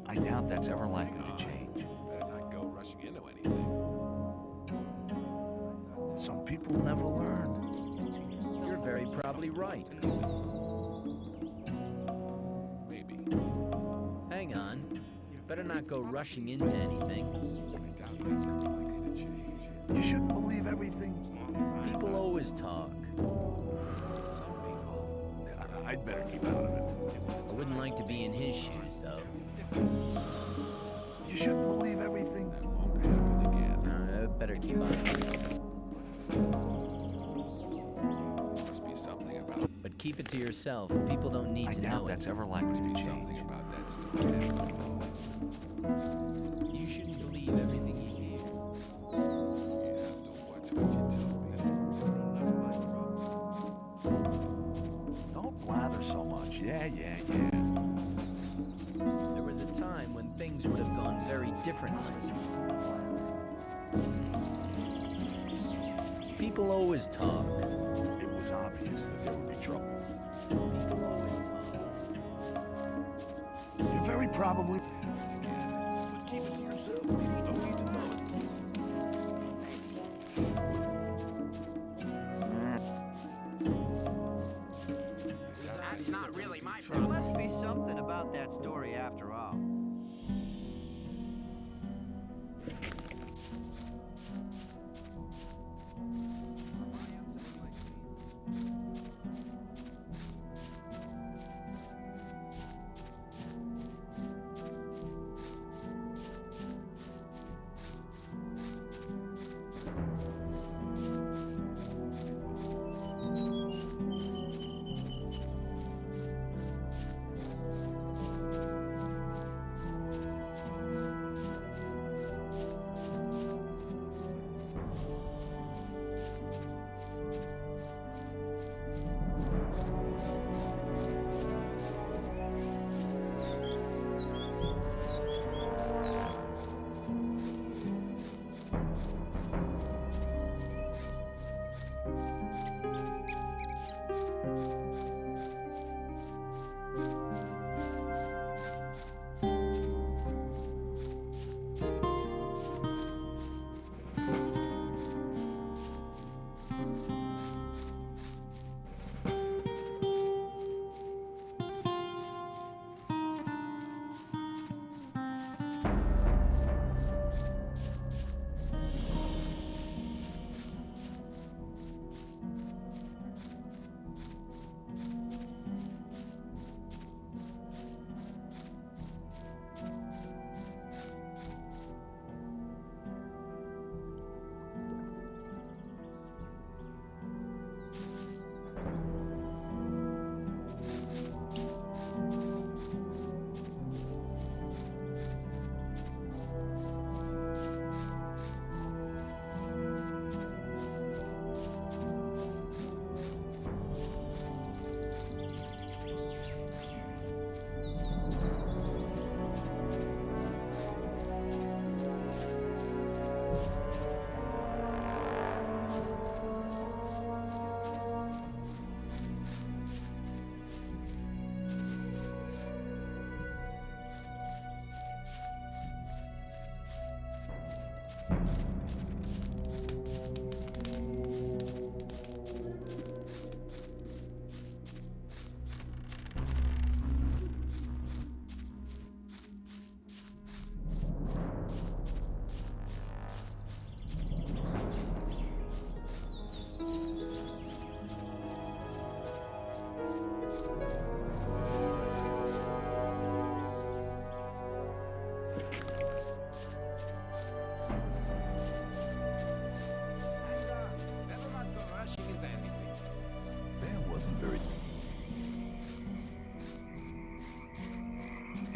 I doubt that's ever likely to change. Better not go rushing into anything. Some people never learn. You're very probably right. Maybe. Hang on. Better not go rushing into anything. I doubt that's ever likely to change. You shouldn't believe everything. People always talk. Some people never. I'd better keep out of it. I wouldn't like to be in his shoes, though. You shouldn't believe everything. That won't happen again. I better keep on. There must be something about. But keep it to yourself. People don't need I to know doubt it. that's ever likely to Something change. about that story. You shouldn't believe everything you hear. You have to watch what you tell me. Don't blather so much. Yeah. There was a time when things would have gone very differently. People always talk. It was obvious that there would be trouble. People always talk. You're very probably. But keep it to yourself. People don't need to know it. That's not really my There problem. must be something about that story after all.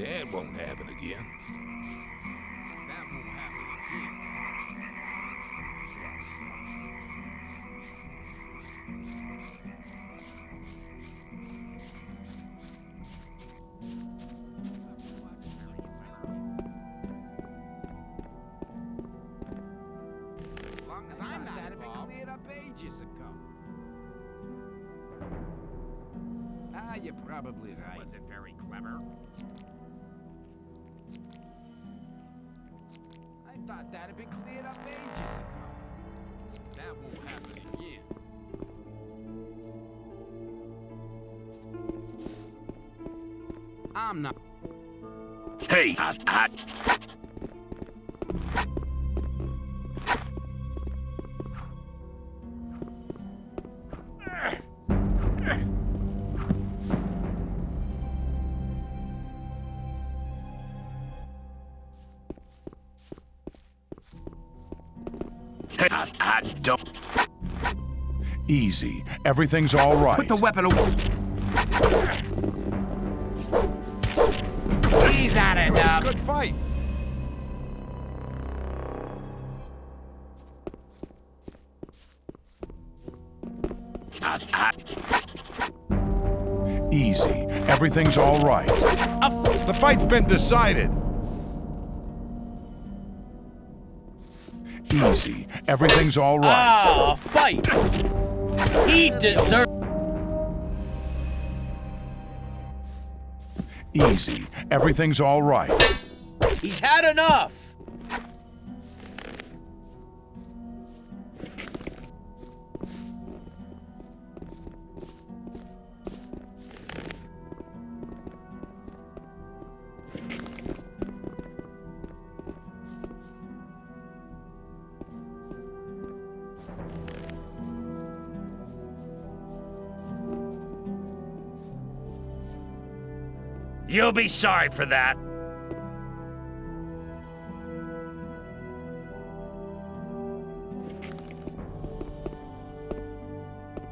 That won't happen again. That won't happen again. As long as I'm not involved. That had been cleared up ages ago. Ah, you're probably right. Was it very clever? I thought that had been cleared up ages ago. That won't happen again. I'm not. Hey, don't. Easy. Everything's all right. Put the weapon away. He's had enough. Good fight. Easy. Everything's all right. The fight's been decided. Easy. Everything's all right. Ah, fight! He deserves... Easy. Everything's all right. He's had enough! You'll be sorry for that.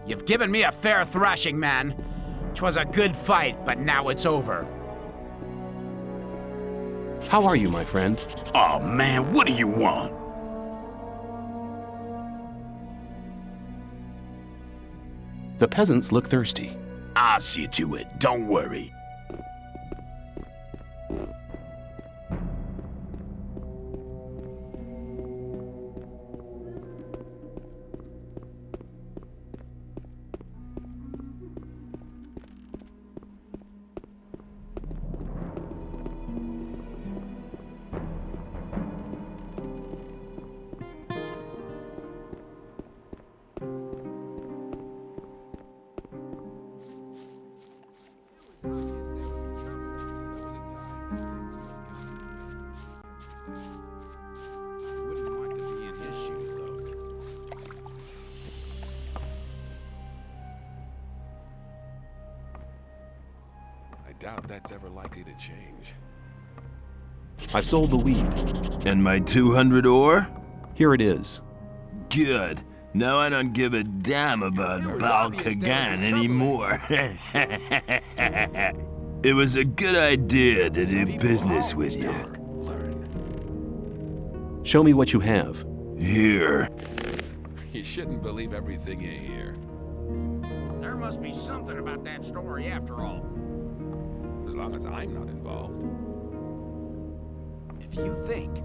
You've given me a fair thrashing, man. 'Twas a good fight, but now it's over. How are you, my friend? Oh man, what do you want? The peasants look thirsty. I'll see to it, don't worry. Wouldn't like to be in his shoes, though. I doubt that's ever likely to change. I've sold the weed. And my 200 ore? Here it is. Good. Now I don't give a damn about Baal Kagan anymore. It was a good idea to do business with you. Show me what you have. Here. You shouldn't believe everything you hear. There must be something about that story after all. As long as I'm not involved. If you think.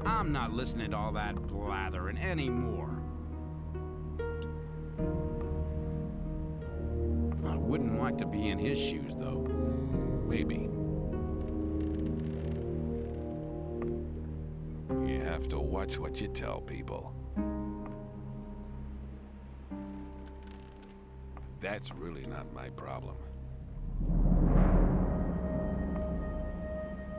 I'm not listening to all that blathering anymore. I wouldn't like to be in his shoes, though. Maybe. You have to watch what you tell people. That's really not my problem.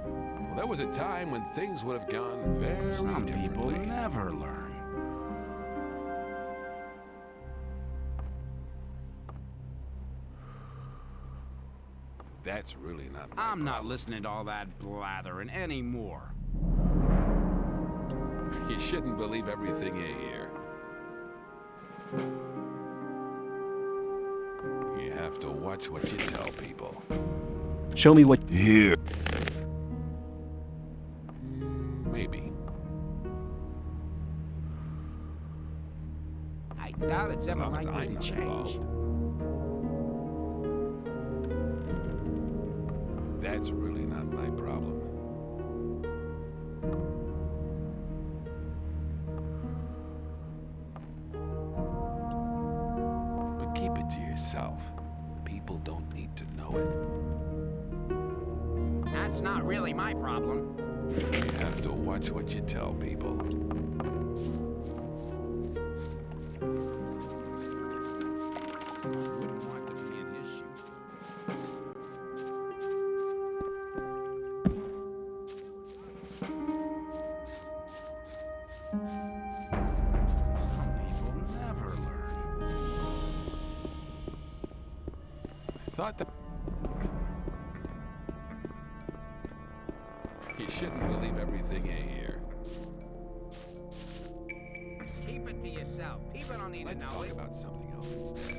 Well, there was a time when things would have gone very Some people differently. never learn. That's really not my I'm not listening to all that blathering anymore. You shouldn't believe everything you hear. You have have to watch what you tell people. Show me what... Here. Maybe. I doubt it's ever As long as likely I'm to not change. involved. That's really not my problem. But keep it to yourself. People don't need to know it. That's not really my problem. You have to watch what you tell people. Wouldn't want to be in his shoes. Some people never learn. I thought that... You shouldn't believe everything you hear. Keep it to yourself. People don't need Let's to know talk it. about something else instead.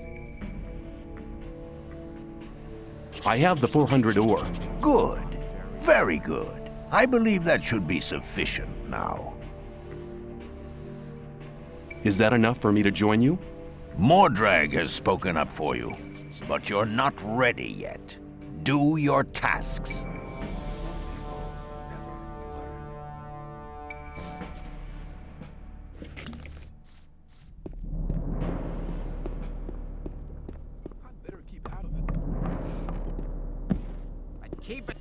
I have the 400 ore. Good. Very good. I believe that should be sufficient now. Is that enough for me to join you? Mordrag has spoken up for you, but you're not ready yet. Do your tasks. I'd better keep out of it. But keep it.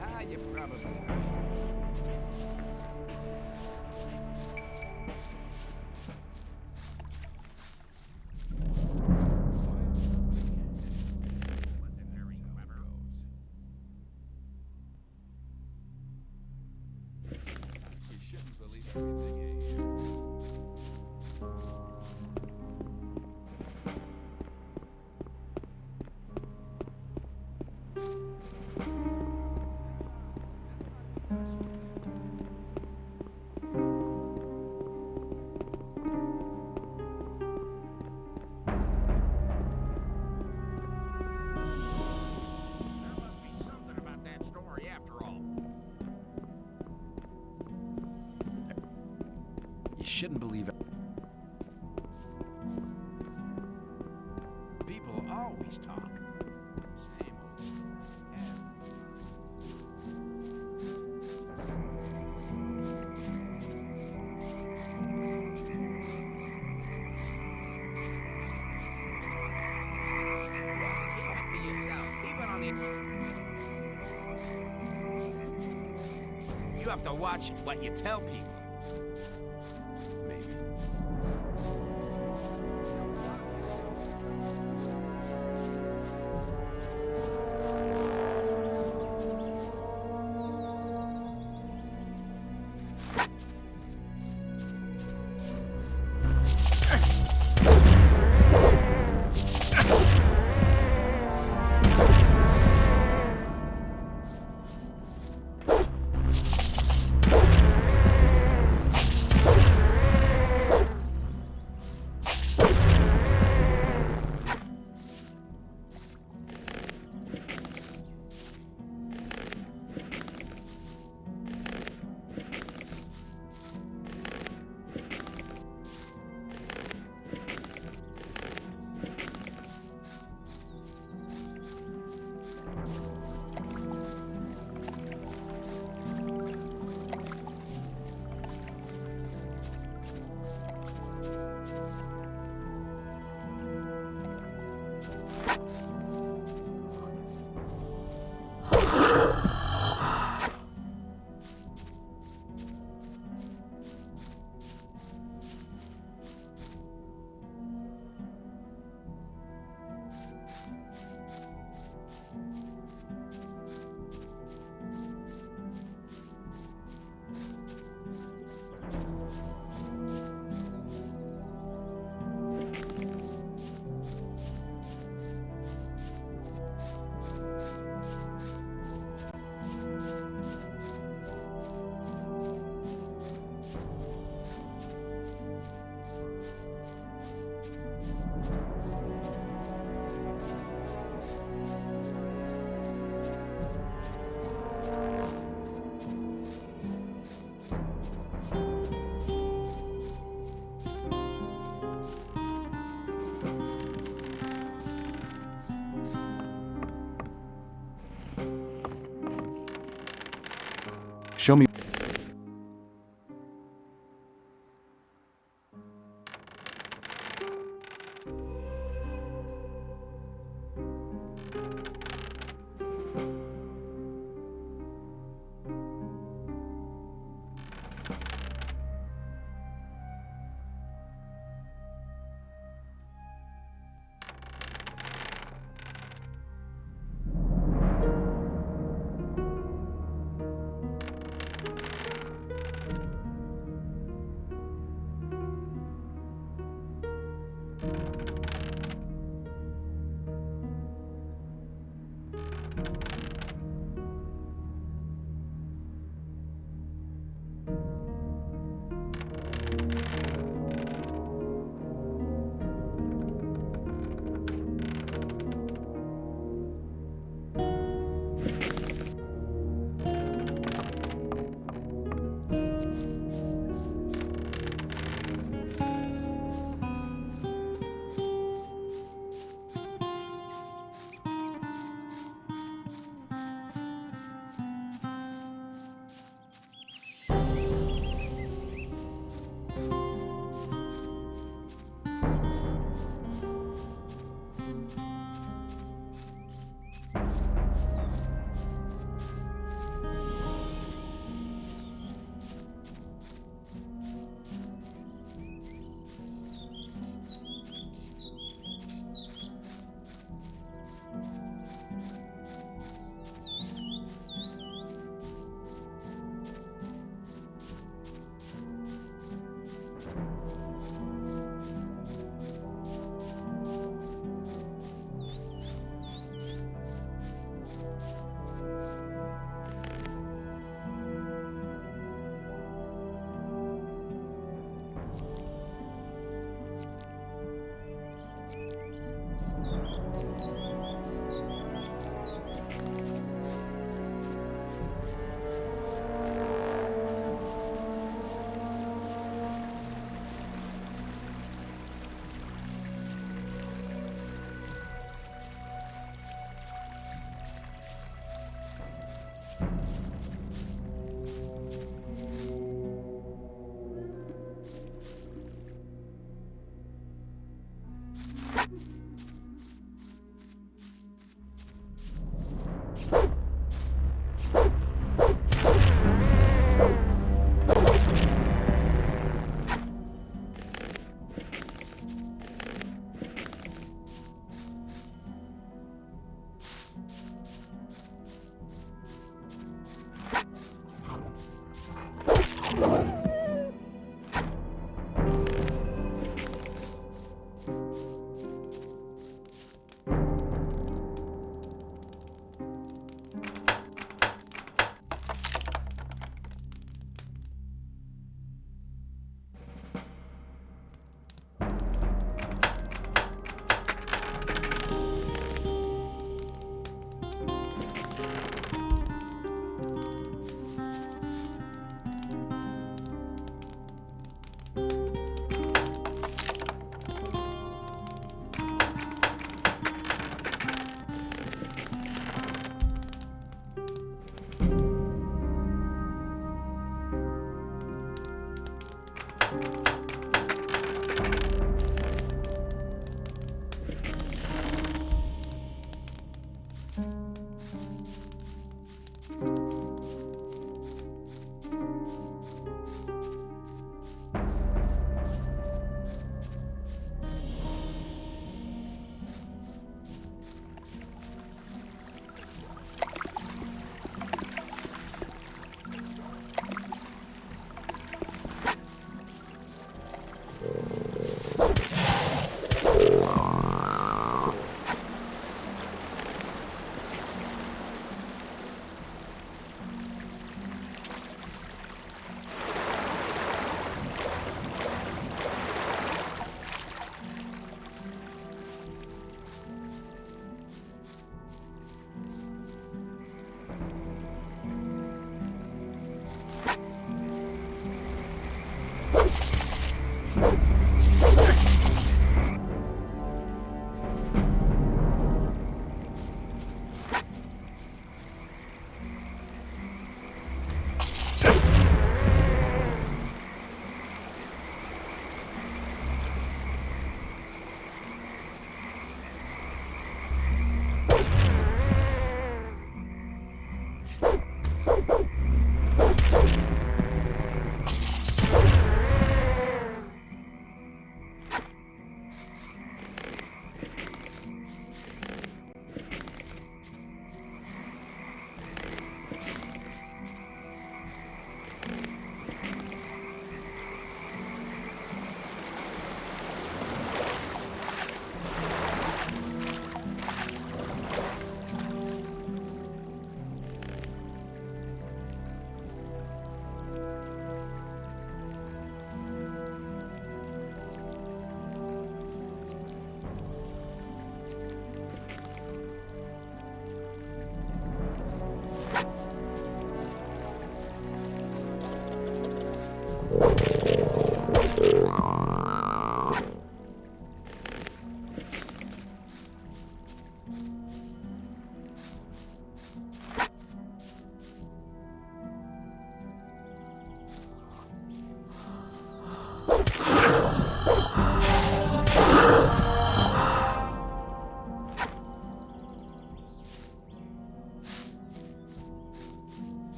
Ah, you probably. You shouldn't believe everything you hear. There must be something about that story after all. You shouldn't believe it. People always talk. Same You have to watch what you tell people. Maybe. Show me.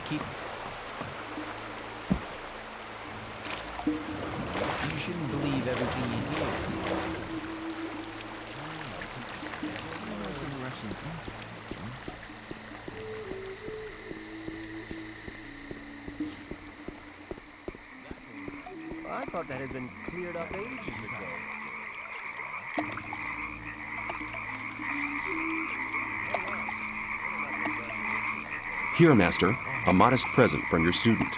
Keep. You shouldn't believe everything you hear. I thought that had been cleared up ages ago. Here, Master, a modest present from your student.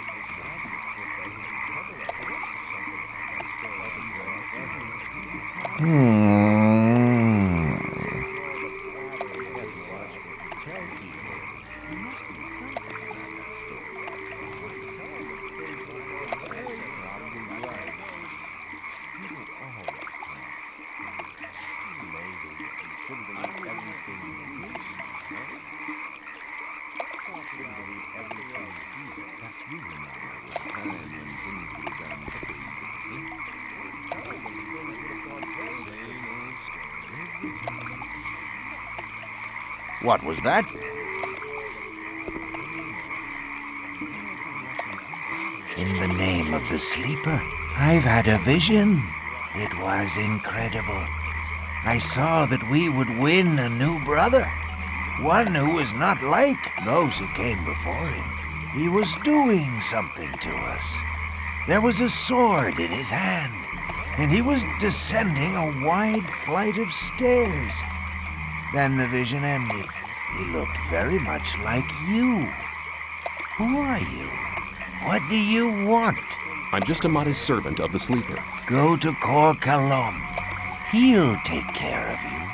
What was that? In the name of the sleeper, I've had a vision. It was incredible. I saw that we would win a new brother. One who was not like those who came before him. He was doing something to us. There was a sword in his hand, and he was descending a wide flight of stairs. Then the vision ended. He looked very much like you. Who are you? What do you want? I'm just a modest servant of the Sleeper. Go to Kor Kalom. He'll take care of you.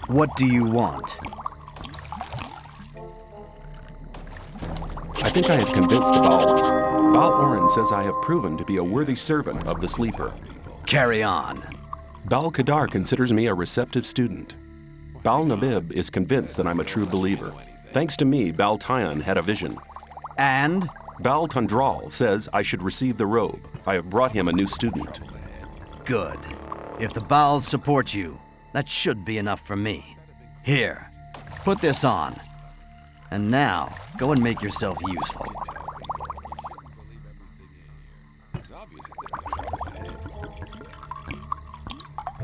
What do you want? I think I have convinced the Baals. Baal Oren says I have proven to be a worthy servant of the Sleeper. Carry on. Baal Kadar considers me a receptive student. Baal Nabib is convinced that I'm a true believer. Thanks to me, Baal Tyon had a vision. And? Baal Tundral says I should receive the robe. I have brought him a new student. Good. If the Baals support you, that should be enough for me. Here, put this on. And now, go and make yourself useful.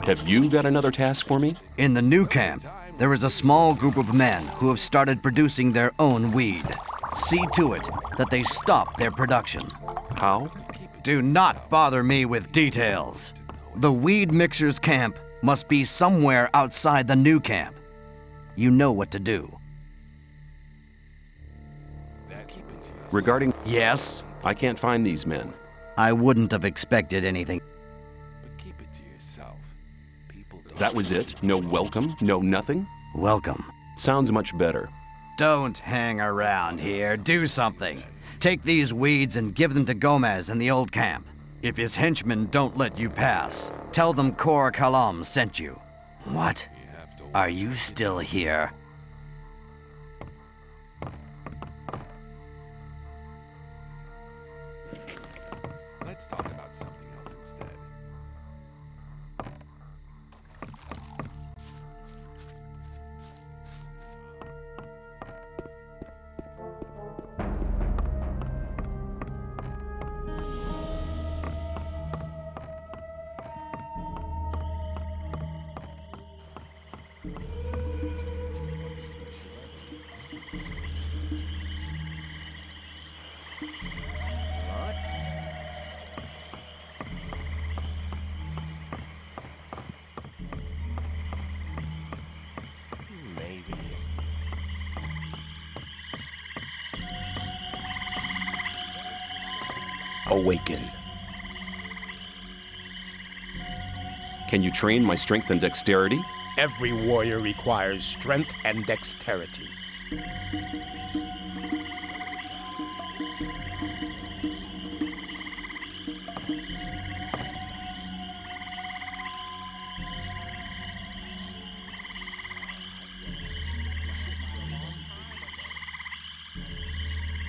Have you got another task for me? In the new camp, there is a small group of men who have started producing their own weed. See to it that they stop their production. How? Do not bother me with details. The weed mixers camp must be somewhere outside the new camp. You know what to do. Regarding... Yes? I can't find these men. I wouldn't have expected anything. But keep it to yourself. People don't... That was it? No welcome? No nothing? Welcome. Sounds much better. Don't hang around here. Do something. Take these weeds and give them to Gomez in the old camp. If his henchmen don't let you pass, tell them Kor Kalam sent you. What? Are you still here? Let's talk about something else instead. Awaken. Can you train my strength and dexterity? Every warrior requires strength and dexterity.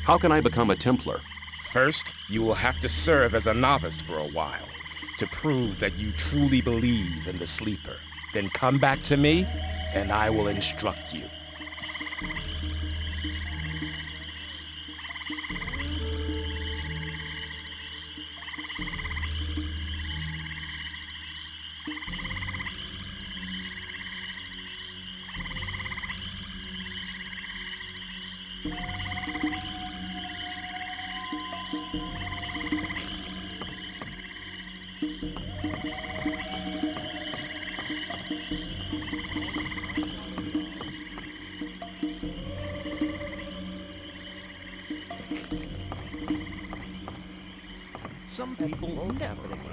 How can I become a Templar? First, you will have to serve as a novice for a while to prove that you truly believe in the Sleeper. Then come back to me, and I will instruct you. Some people won't happen again.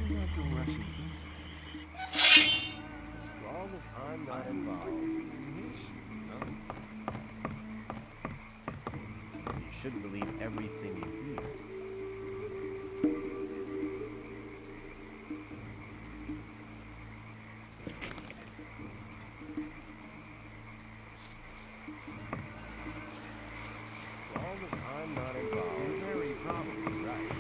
We're not go rushing into anything. As long as I'm not involved. You shouldn't believe everything you hear. I'm not involved. You're very probably right.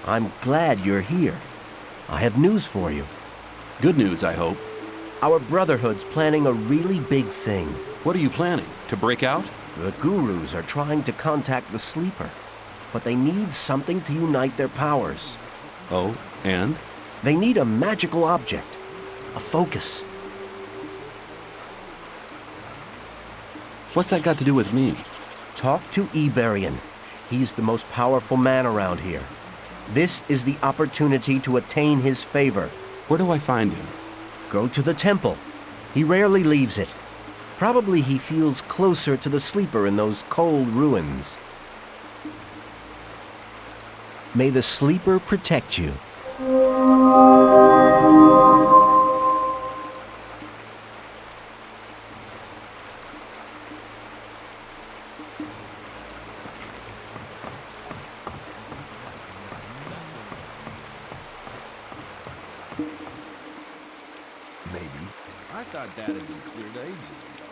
I'm glad you're here. I have news for you. Good news, I hope. Our Brotherhood's planning a really big thing. What are you planning? To break out? The Gurus are trying to contact the Sleeper, but they need something to unite their powers. Oh, and? They need a magical object, a focus. What's that got to do with me? Talk to Iberian. He's the most powerful man around here. This is the opportunity to attain his favor. Where do I find him? Go to the temple. He rarely leaves it. Probably he feels closer to the Sleeper in those cold ruins. May the Sleeper protect you. Maybe. I thought that had been cleared ages ago.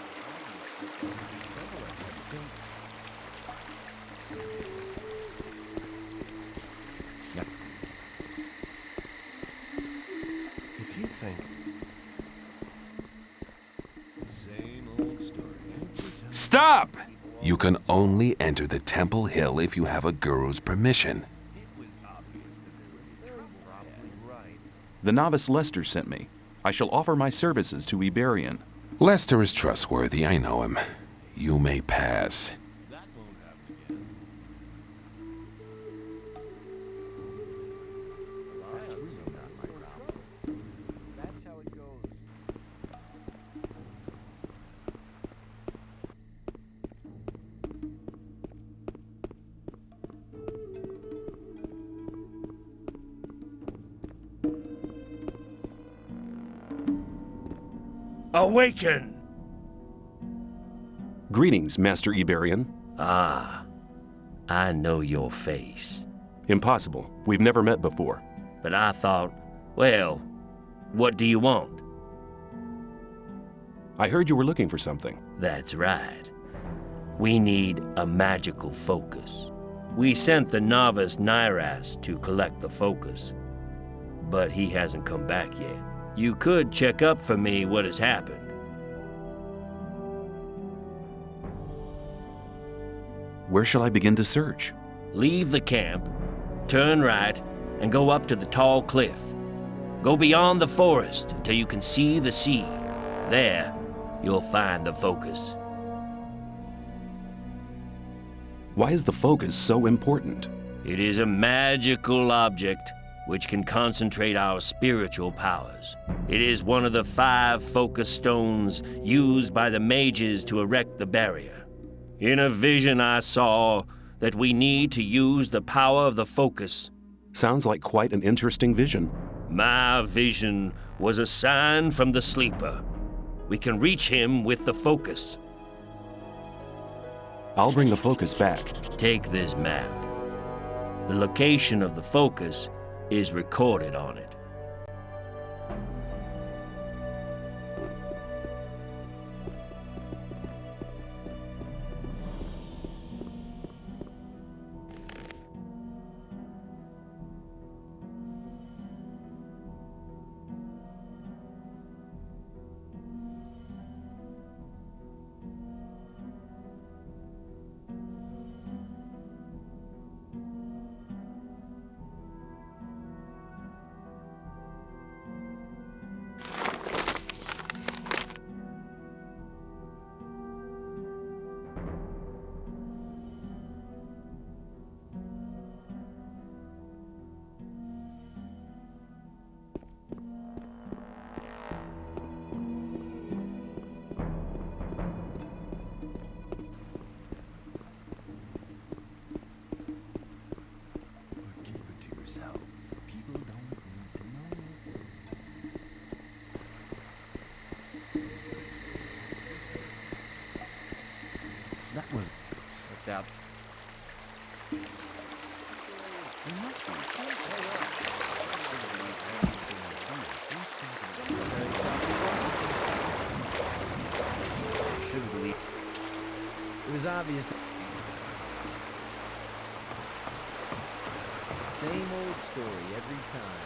If you think... Same old story. Stop! You can only enter the Temple Hill if you have a guru's permission. The novice Lester sent me. I shall offer my services to Iberian. Lester is trustworthy, I know him. You may pass. Awaken! Greetings, Master Iberian. Ah, I know your face. Impossible. We've never met before. But I thought, well, what do you want? I heard you were looking for something. That's right. We need a magical focus. We sent the novice Nyras to collect the focus, but he hasn't come back yet. You could check up for me what has happened. Where shall I begin to search? Leave the camp, turn right, and go up to the tall cliff. Go beyond the forest until you can see the sea. There, you'll find the focus. Why is the focus so important? It is a magical object which can concentrate our spiritual powers. It is one of the 5 focus stones used by the mages to erect the barrier. In a vision I saw that we need to use the power of the focus. Sounds like quite an interesting vision. My vision was a sign from the sleeper. We can reach him with the focus. I'll bring the focus back. Take this map. The location of the focus is recorded on it. That was without. There must be shouldn't believe. It was obvious. Same old story every time.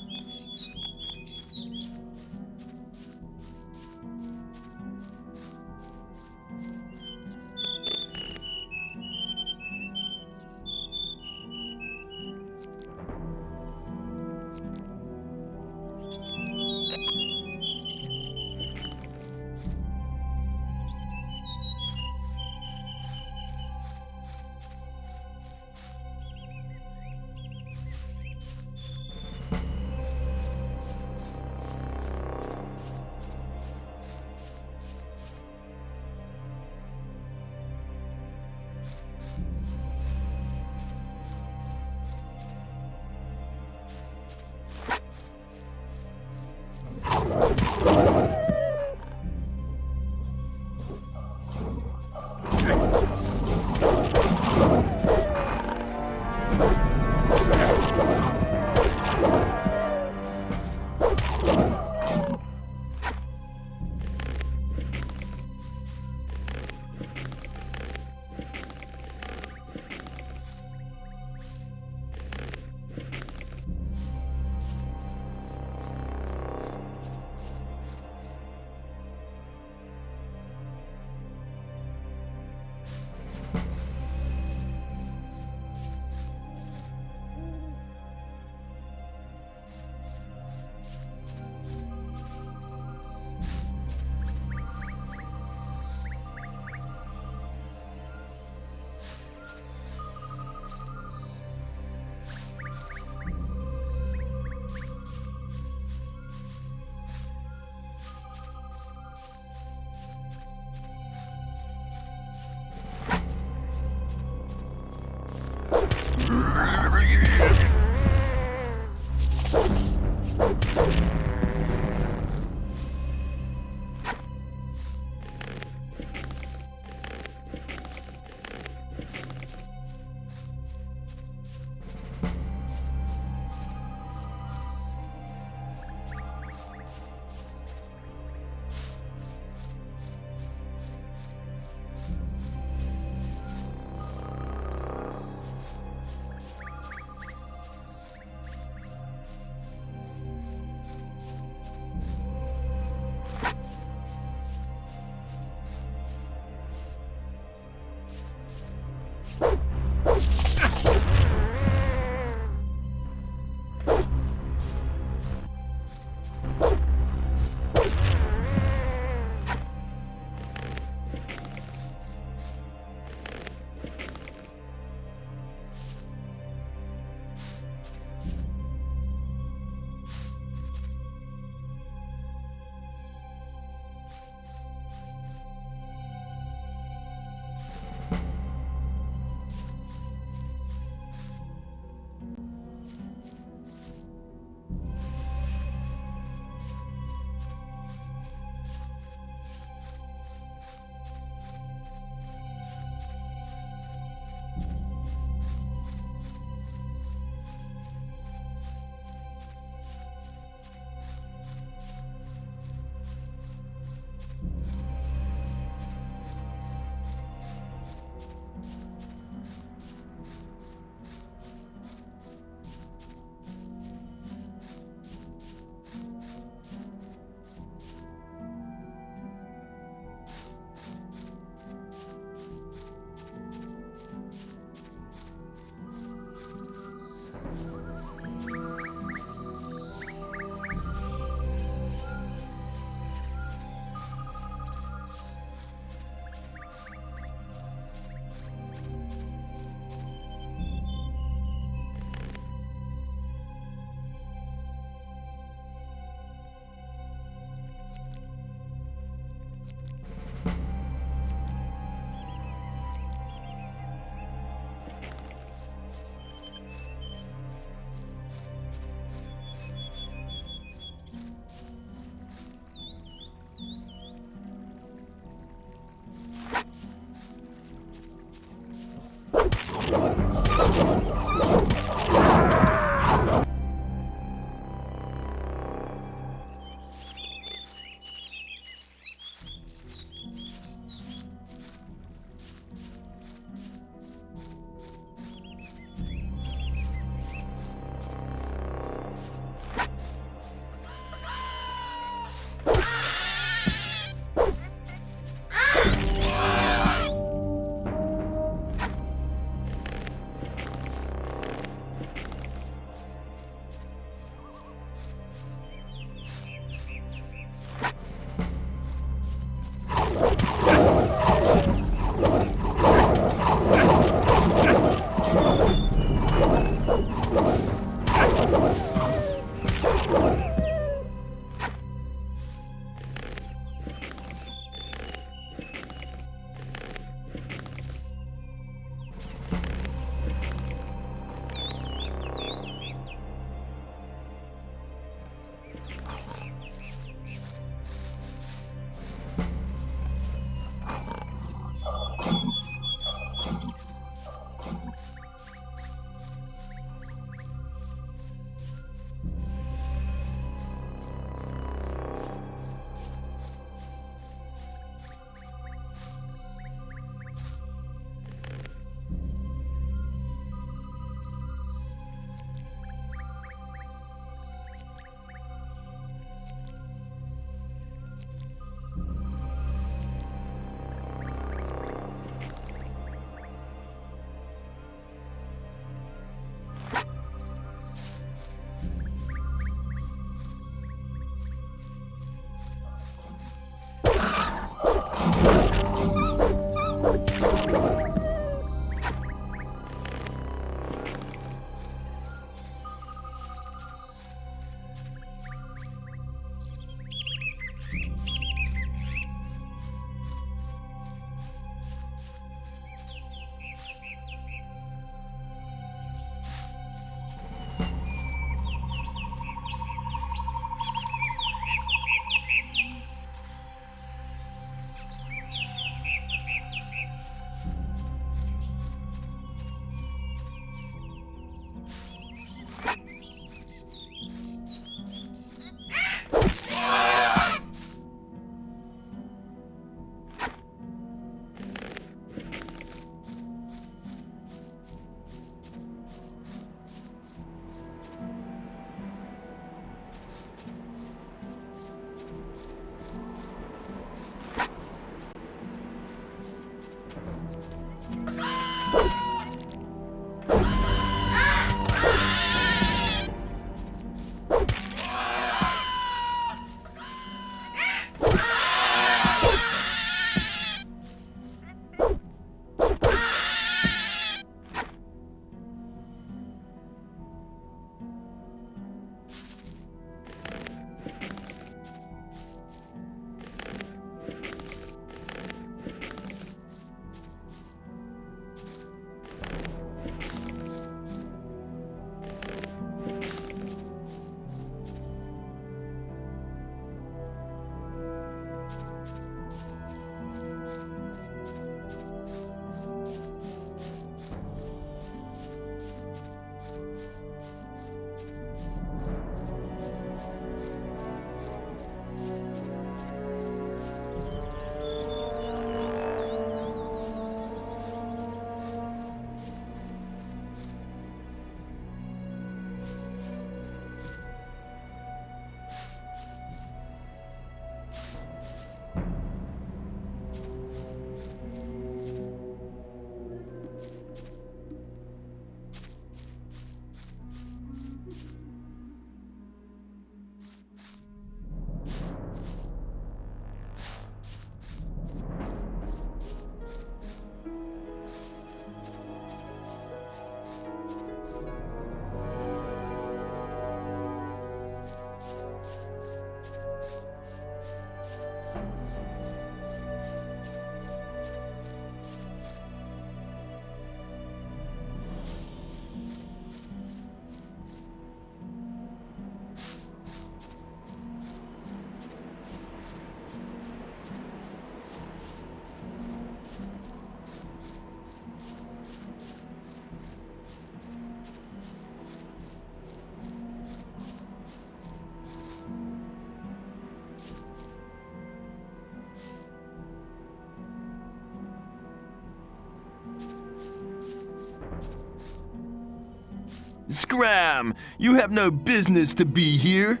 Scram! You have no business to be here.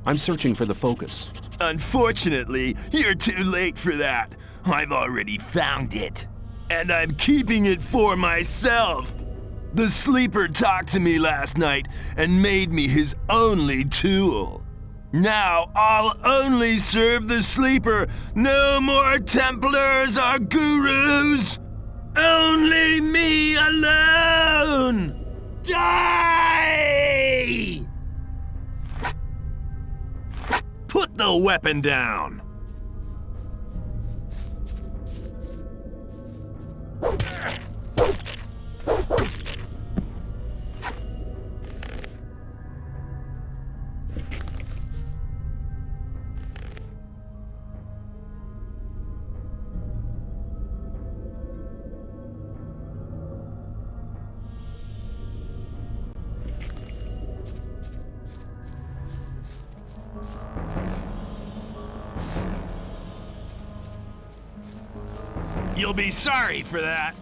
I'm searching for the focus. Unfortunately, you're too late for that. I've already found it. And I'm keeping it for myself. The Sleeper talked to me last night and made me his only tool. Now I'll only serve the Sleeper. No more Templars or Gurus. Only me alone! Die! Put the weapon down! You'll be sorry for that.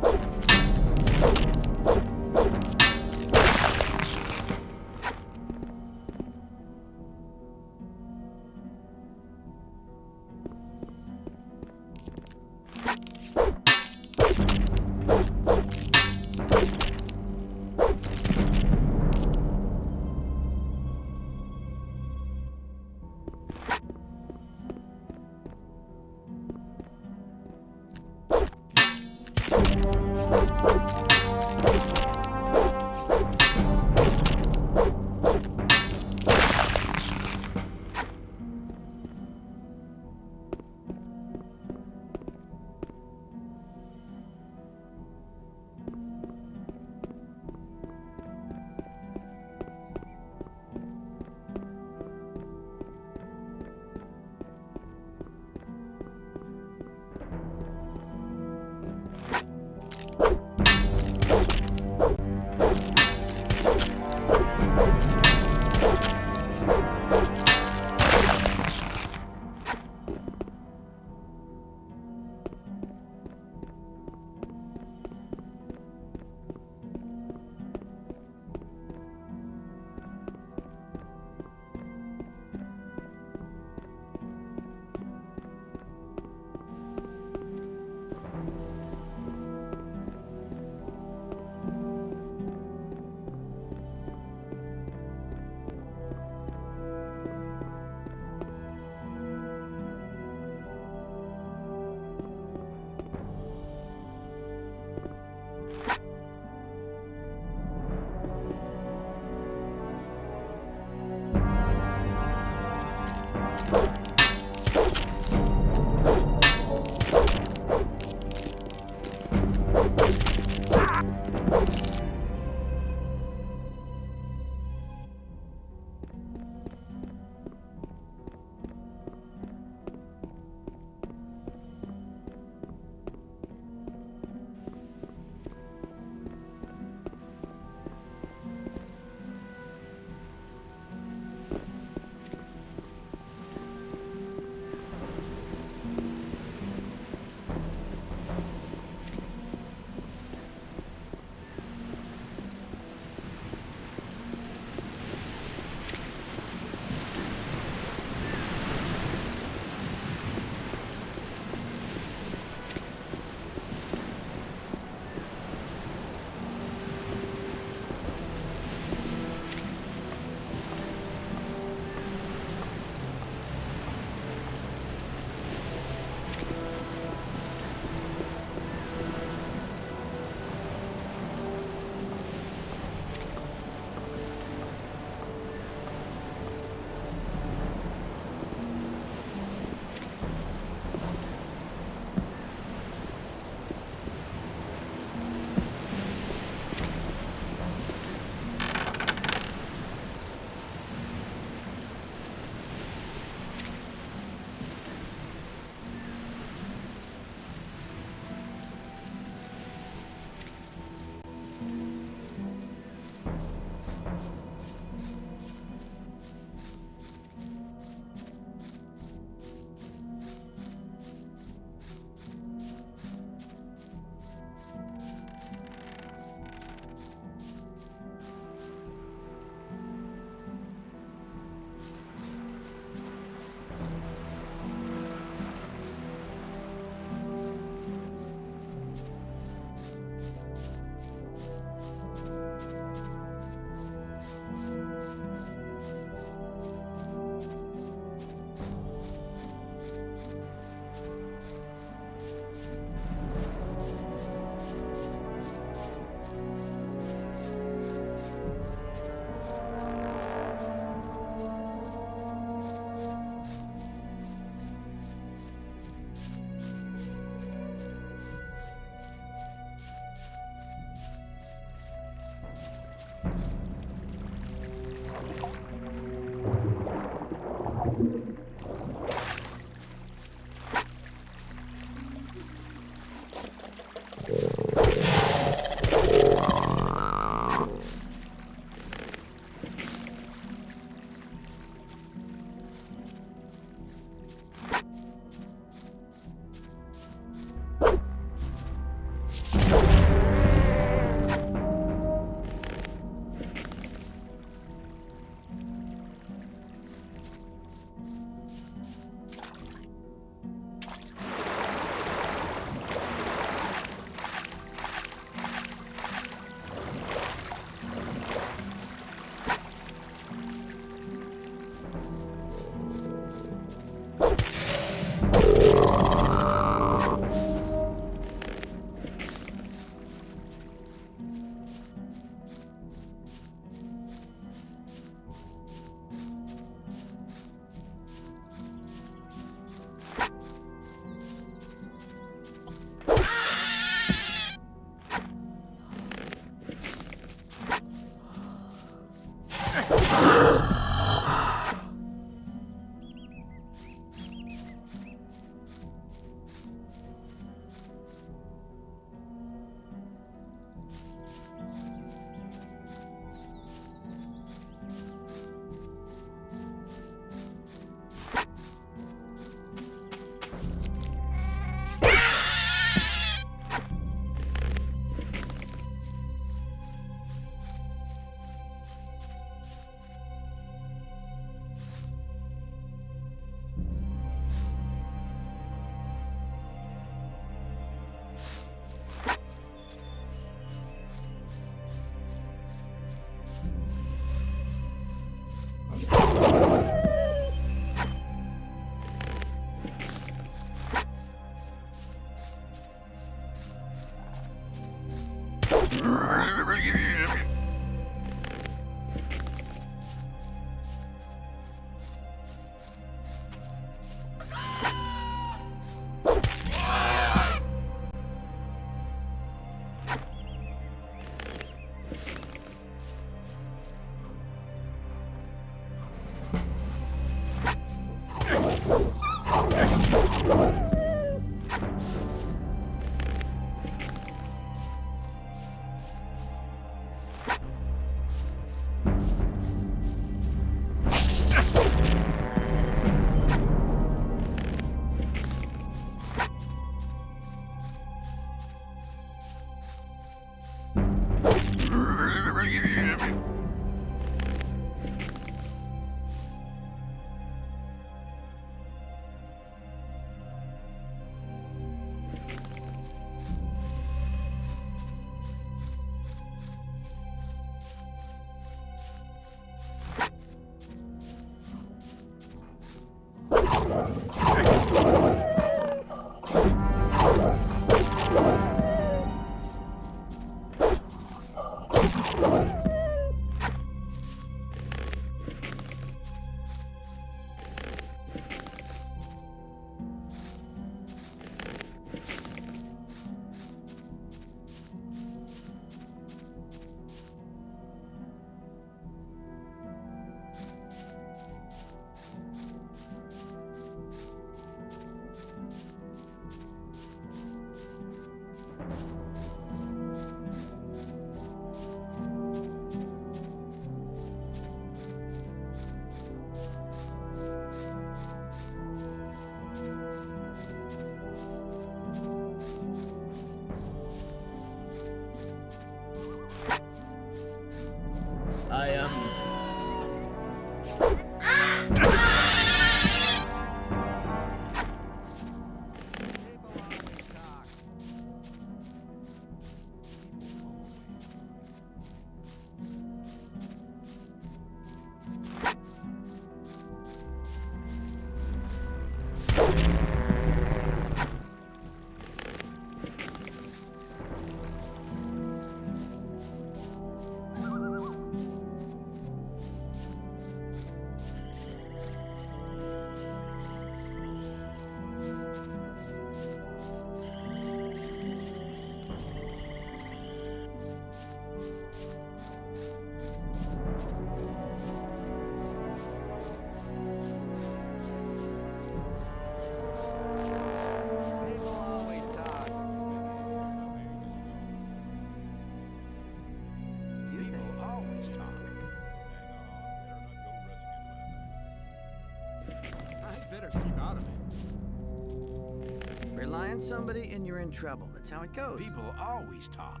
Rely on somebody and you're in trouble. That's how it goes. People always talk.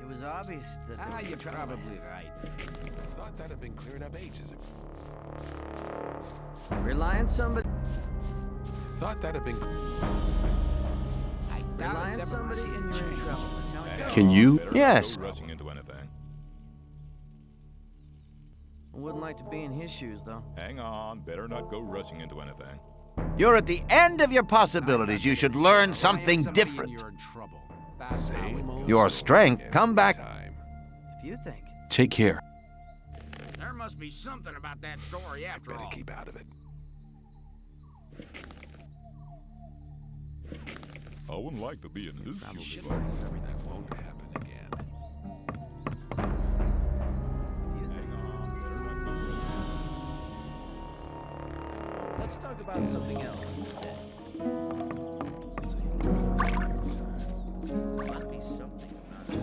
It was obvious that they were You're trouble. probably right. Thought that'd have been cleared up ages ago. Rely on somebody. Thought that'd have been. Rely on somebody and you're in trouble. That's how it goes. Can you? Yes. Rushing into anything. I wouldn't like to be in his shoes, though. Hang on, better not go rushing into anything. You're at the end of your possibilities. You should learn something different. You're in trouble. That's how it goes. Your strength, come back. If you think. Take care. There must be something about that story after all. Better keep out of it. I wouldn't like to be in his shoes. That won't happen again. Let's talk about something else instead. Must be something about this.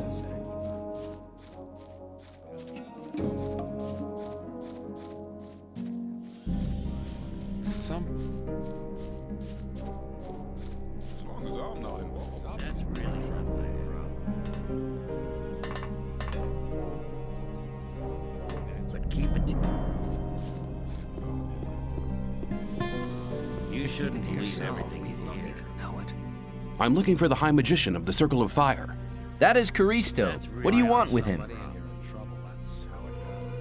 As long as I'm not involved. That's really trouble. But keep it to you. Shouldn't believe everything you hear. Know it. I'm looking for the High Magician of the Circle of Fire. That is Caristo. What do you want with him?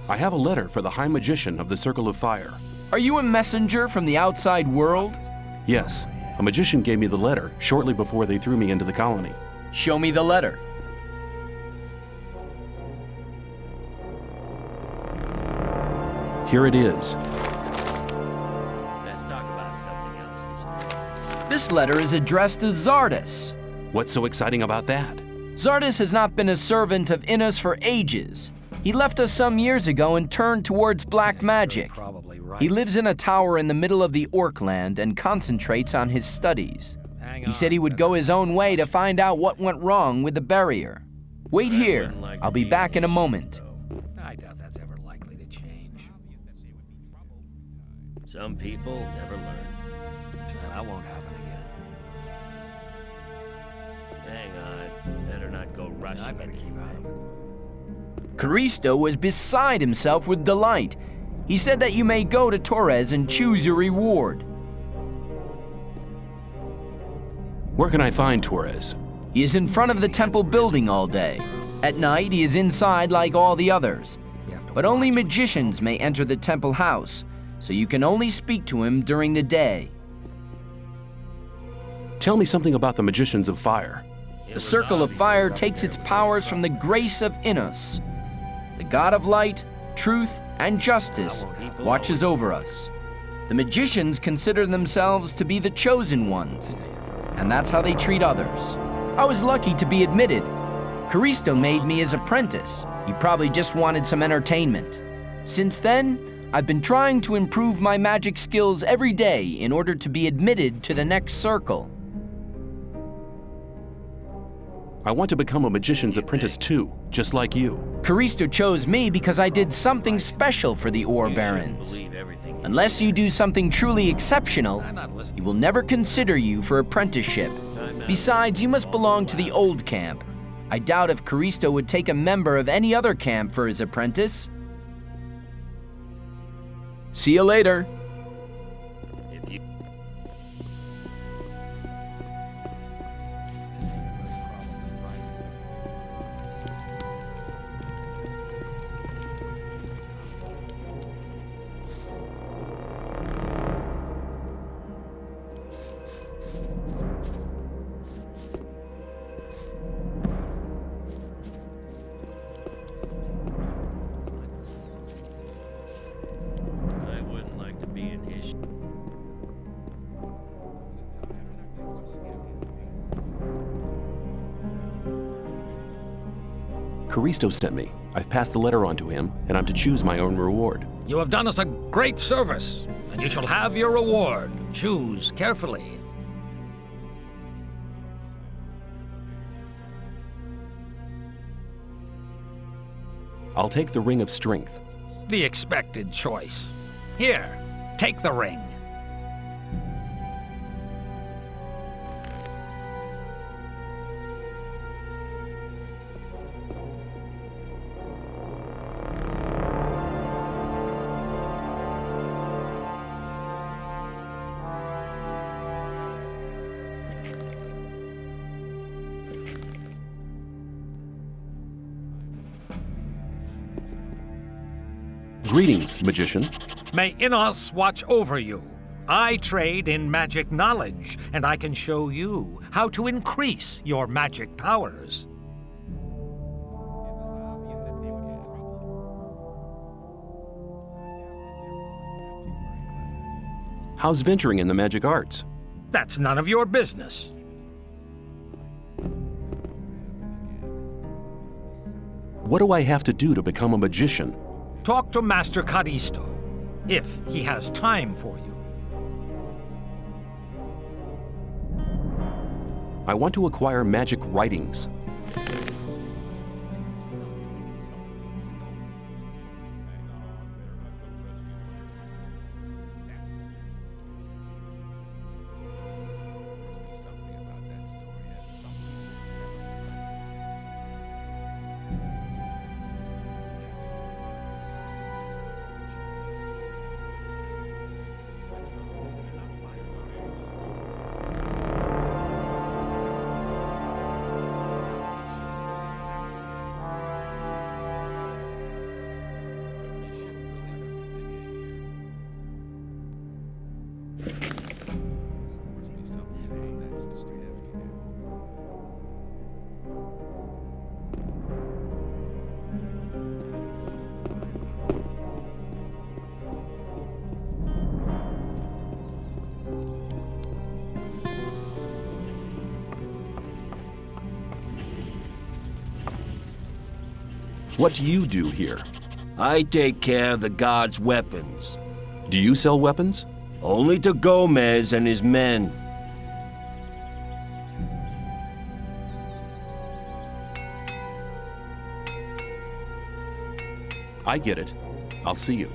I have a letter for the High Magician of the Circle of Fire. Are you a messenger from the outside world? Yes, a magician gave me the letter shortly before they threw me into the colony. Show me the letter. Here it is. Let's talk about something else instead. This letter is addressed to Zardus. What's so exciting about that? Zardus has not been a servant of Innos for ages. He left us some years ago and turned towards black magic. He lives in a tower in the middle of the Orkland and concentrates on his studies. He said he would go his own way to find out what went wrong with the barrier. Wait here. I'll be back in a moment. I doubt that's ever likely to change. Some people never learn. That won't happen again. Hang on. Better not go rushing. I better keep out of it. Caristo was beside himself with delight. He said that you may go to Torres and choose your reward. Where can I find Torres? He is in front of the temple building all day. At night, he is inside like all the others. But only magicians may enter the temple house, so you can only speak to him during the day. Tell me something about the Magicians of Fire. The Circle of Fire takes its powers from the grace of Innos. The God of Light, Truth, and Justice watches over us. The magicians consider themselves to be the chosen ones, and that's how they treat others. I was lucky to be admitted. Caristo made me his apprentice. He probably just wanted some entertainment. Since then, I've been trying to improve my magic skills every day in order to be admitted to the next circle. I want to become a magician's apprentice too, just like you. Caristo chose me because I did something special for the Ore Barons. Unless you do something truly exceptional, he will never consider you for apprenticeship. Besides, you must belong to the old camp. I doubt if Caristo would take a member of any other camp for his apprentice. See you later. Caristo sent me. I've passed the letter on to him, and I'm to choose my own reward. You have done us a great service, and you shall have your reward. Choose carefully. I'll take the Ring of Strength. The expected choice. Here, take the ring. Greetings, magician. May Innos watch over you. I trade in magic knowledge, and I can show you how to increase your magic powers. How's venturing in the magic arts? That's none of your business. What do I have to do to become a magician? Talk to Master Caristo, if he has time for you. I want to acquire magic writings. What do you do here? I take care of the god's weapons. Do you sell weapons? Only to Gomez and his men. I get it. I'll see you.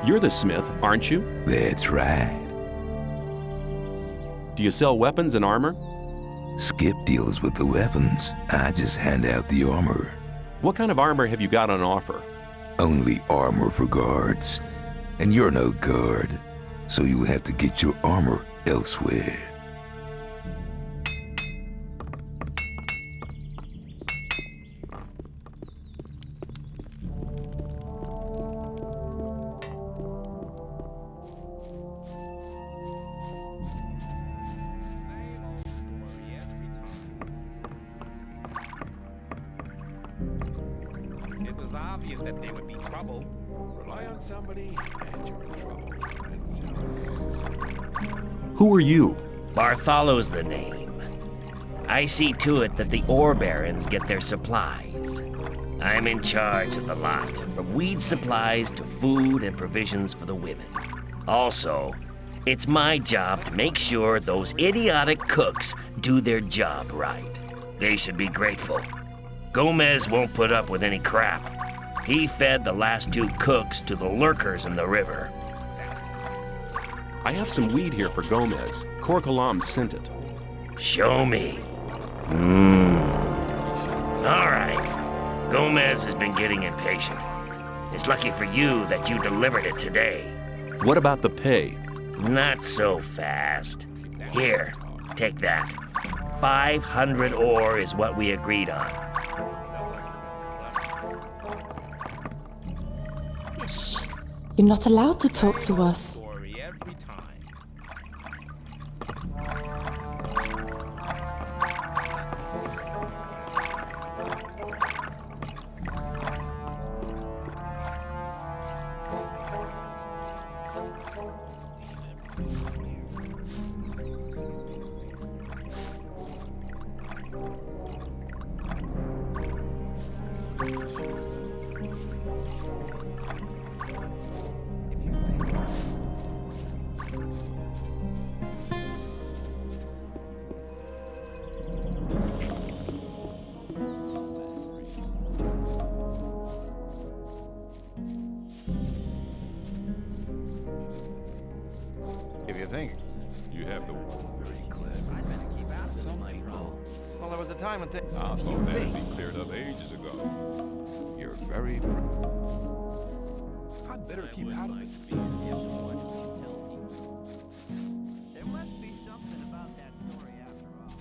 You're the smith, aren't you? That's right. Do you sell weapons and armor? Skip deals with the weapons. I just hand out the armor. What kind of armor have you got on offer? Only armor for guards. And you're no guard, so you'll have to get your armor elsewhere. It was obvious that there would be trouble. Rely on somebody, and you're in trouble. That's how it goes. Who are you? Bartholo's the name. I see to it that the ore barons get their supplies. I'm in charge of the lot, from weed supplies to food and provisions for the women. Also, it's my job to make sure those idiotic cooks do their job right. They should be grateful. Gomez won't put up with any crap. He fed the last 2 cooks to the lurkers in the river. I have some weed here for Gomez. Cor Kalam sent it. Show me. All right. Gomez has been getting impatient. It's lucky for you that you delivered it today. What about the pay? Not so fast. Here, take that. 500 ore is what we agreed on. Shh. You're not allowed to talk to us. If you think You have the... Very clever. Well, there was a time when I thought that had been cleared up ages ago. You're very... I'd better keep out of it. There must be something about that story after all.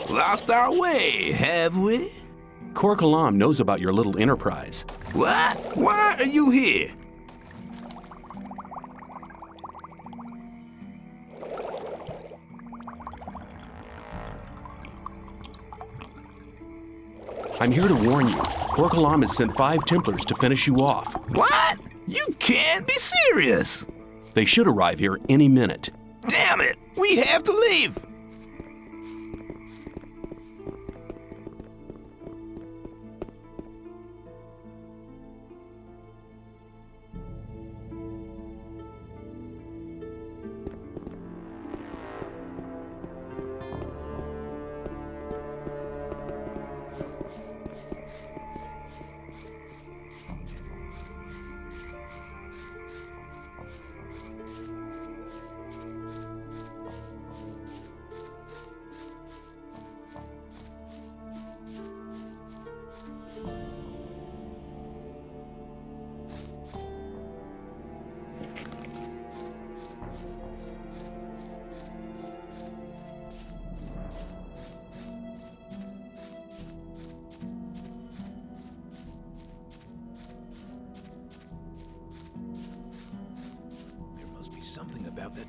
Lost our way, have we? Kor Kalam knows about your little enterprise. What? Why are you here? I'm here to warn you. Kor Kalam has sent 5 Templars to finish you off. What? You can't be serious. They should arrive here any minute. Damn it! We have to leave! something about that.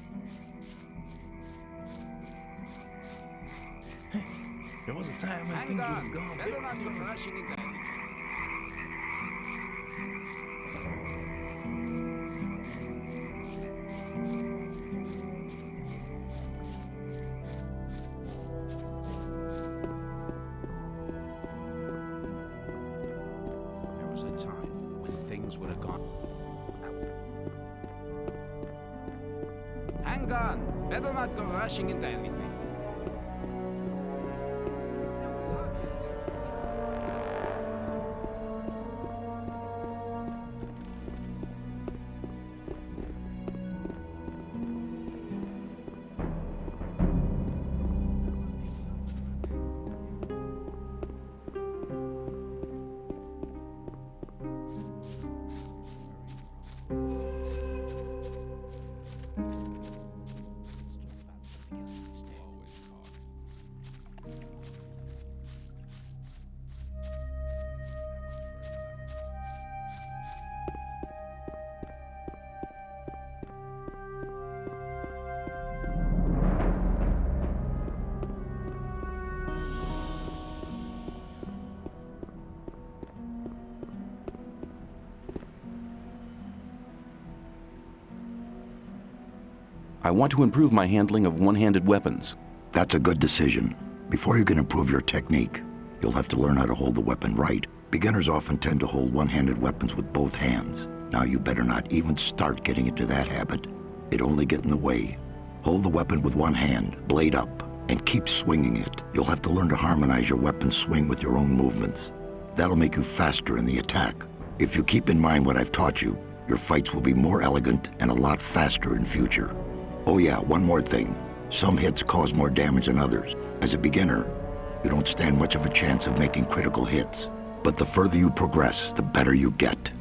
There was a time when things would have gone very different. There was a time when things would have gone. Hang on! Better not go rushing into anything. I want to improve my handling of one-handed weapons. That's a good decision. Before you can improve your technique, you'll have to learn how to hold the weapon right. Beginners often tend to hold one-handed weapons with both hands. Now you better not even start getting into that habit. It'll only get in the way. Hold the weapon with one hand, blade up, and keep swinging it. You'll have to learn to harmonize your weapon swing with your own movements. That'll make you faster in the attack. If you keep in mind what I've taught you, your fights will be more elegant and a lot faster in future. Oh yeah, one more thing. Some hits cause more damage than others. As a beginner, you don't stand much of a chance of making critical hits. But the further you progress, the better you get.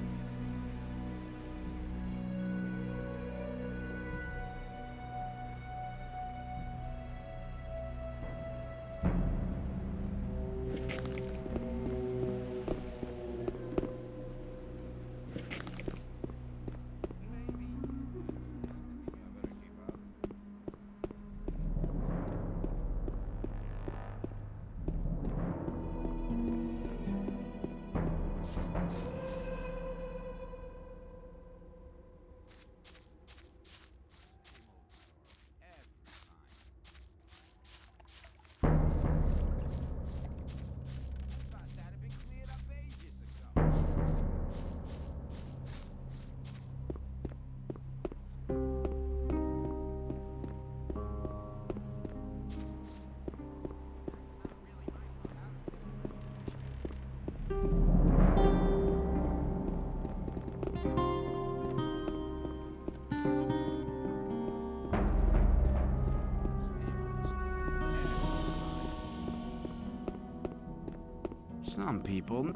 Some people.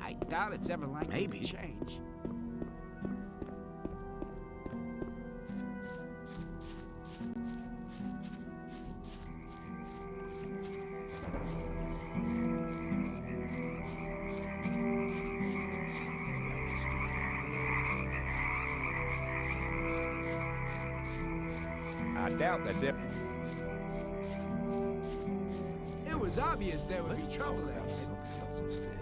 I doubt it's ever likely to change. I doubt that's it. It was obvious there would be trouble ahead. Something else instead.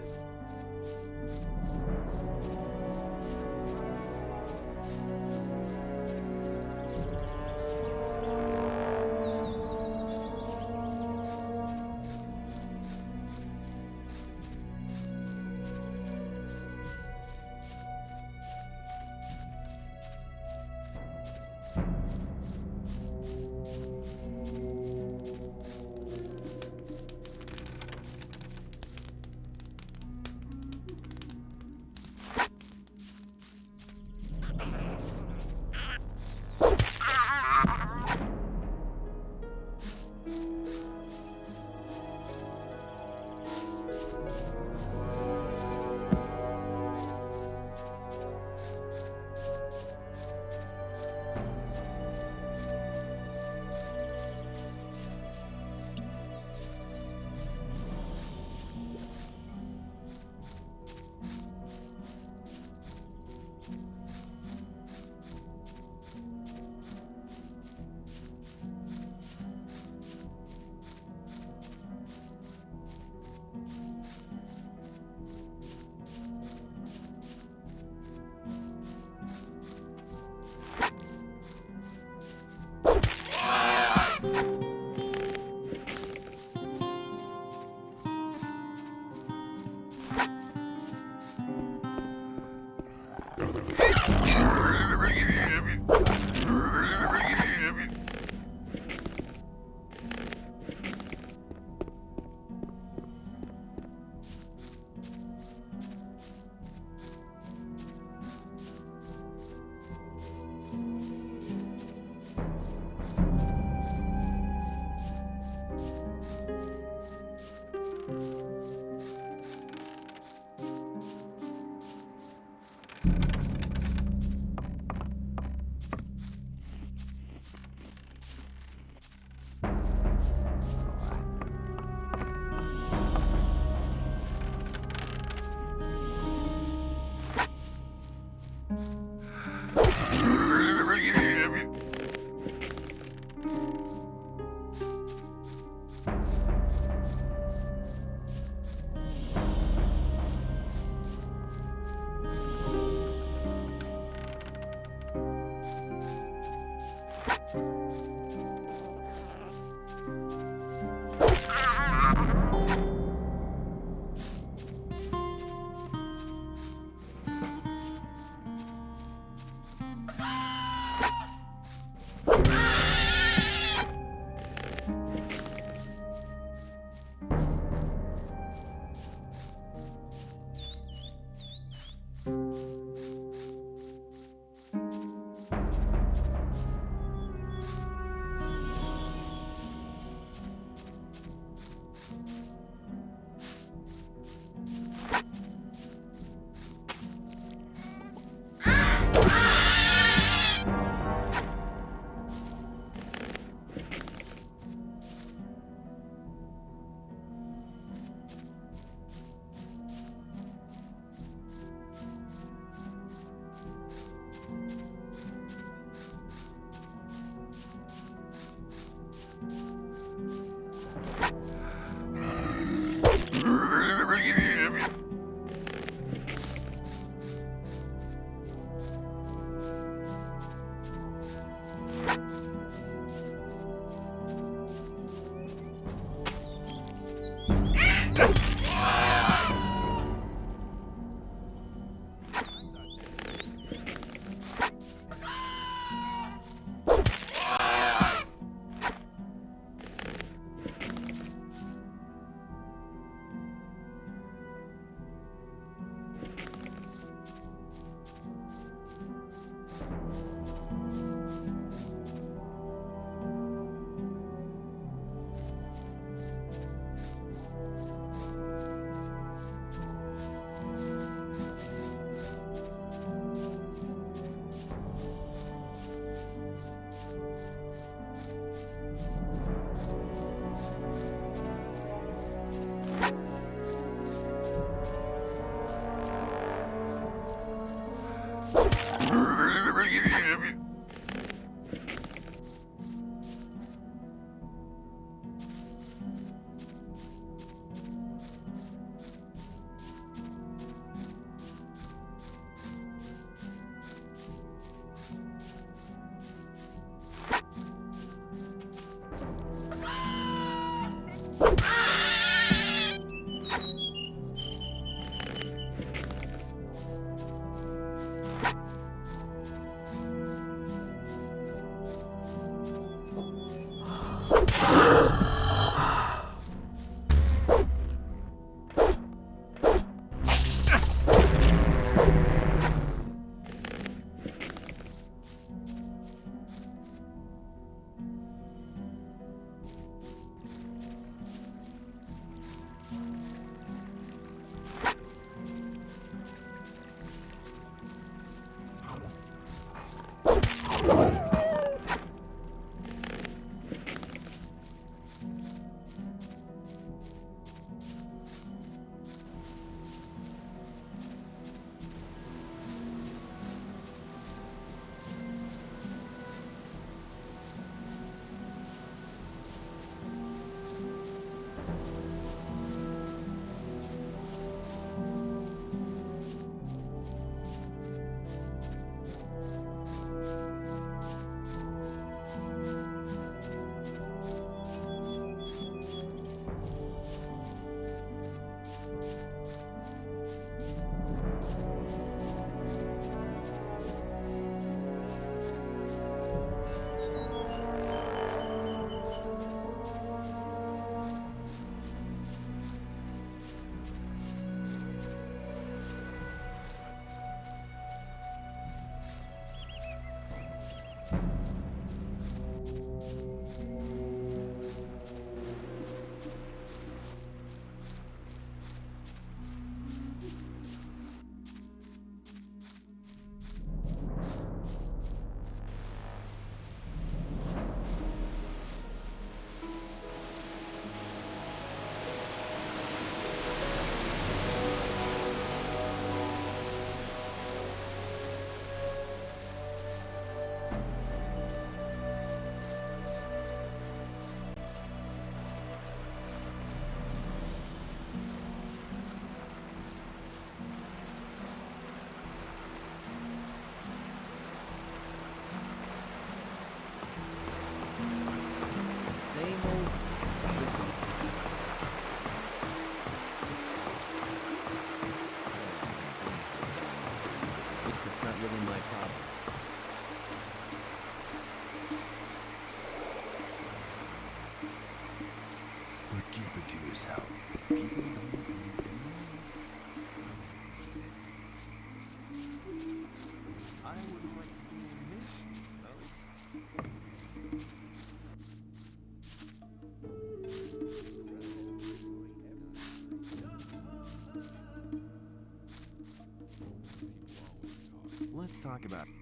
Let's talk about it.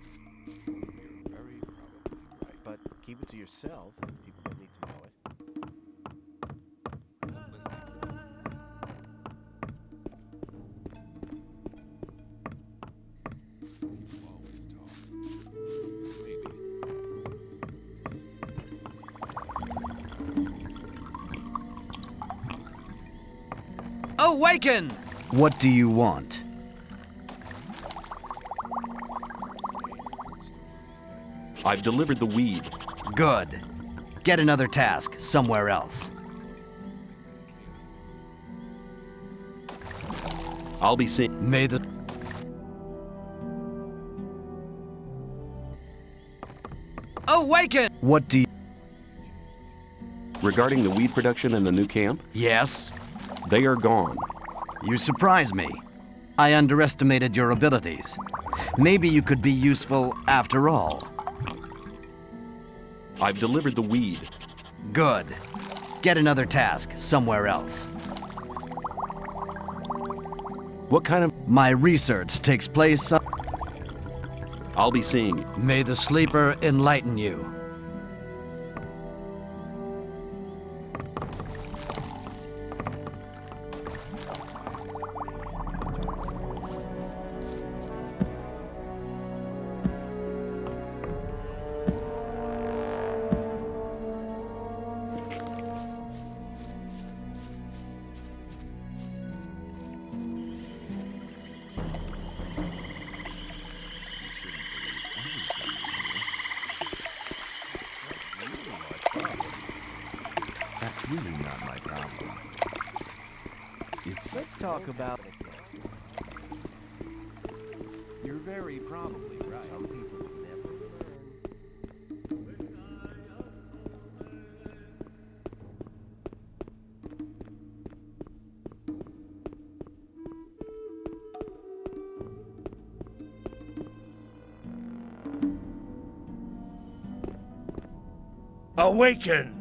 You're very probably right. But keep it to yourself. People don't need to know it. I'm not listening to it. People always talk. Maybe. Awaken! What do you want? I've delivered the weed. Good. Get another task somewhere else. I'll be seeing. May the... Awaken! What do you... Regarding the weed production in the new camp? Yes? They are gone. You surprise me. I underestimated your abilities. Maybe you could be useful after all. I've delivered the weed. Good. Get another task somewhere else. What kind of... My research takes place... I'll be seeing you. May the sleeper enlighten you. That's really not my problem. Let's talk about... You're very probably right. Some people never learn. Awaken!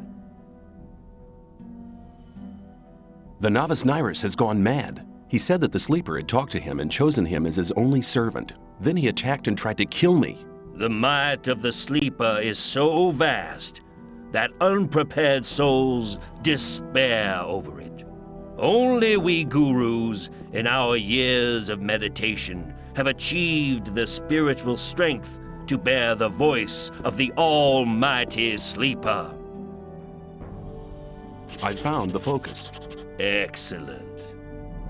The novice Nyrus has gone mad. He said that the sleeper had talked to him and chosen him as his only servant. Then he attacked and tried to kill me. The might of the sleeper is so vast that unprepared souls despair over it. Only we gurus, in our years of meditation, have achieved the spiritual strength to bear the voice of the almighty sleeper. I found the focus. Excellent.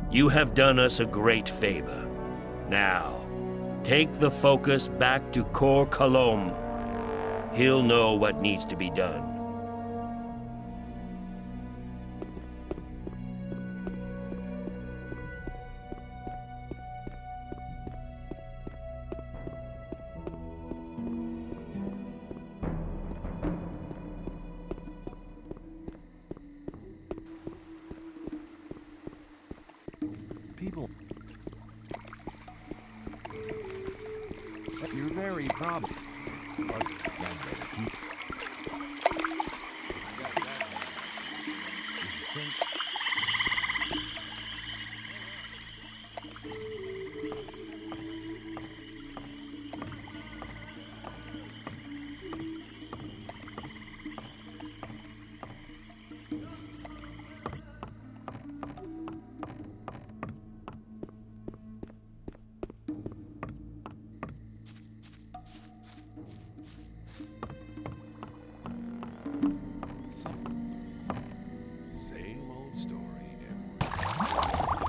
You have done us a great favor. Now, take the focus back to Kor Kalom. He'll know what needs to be done. People... You're very probably...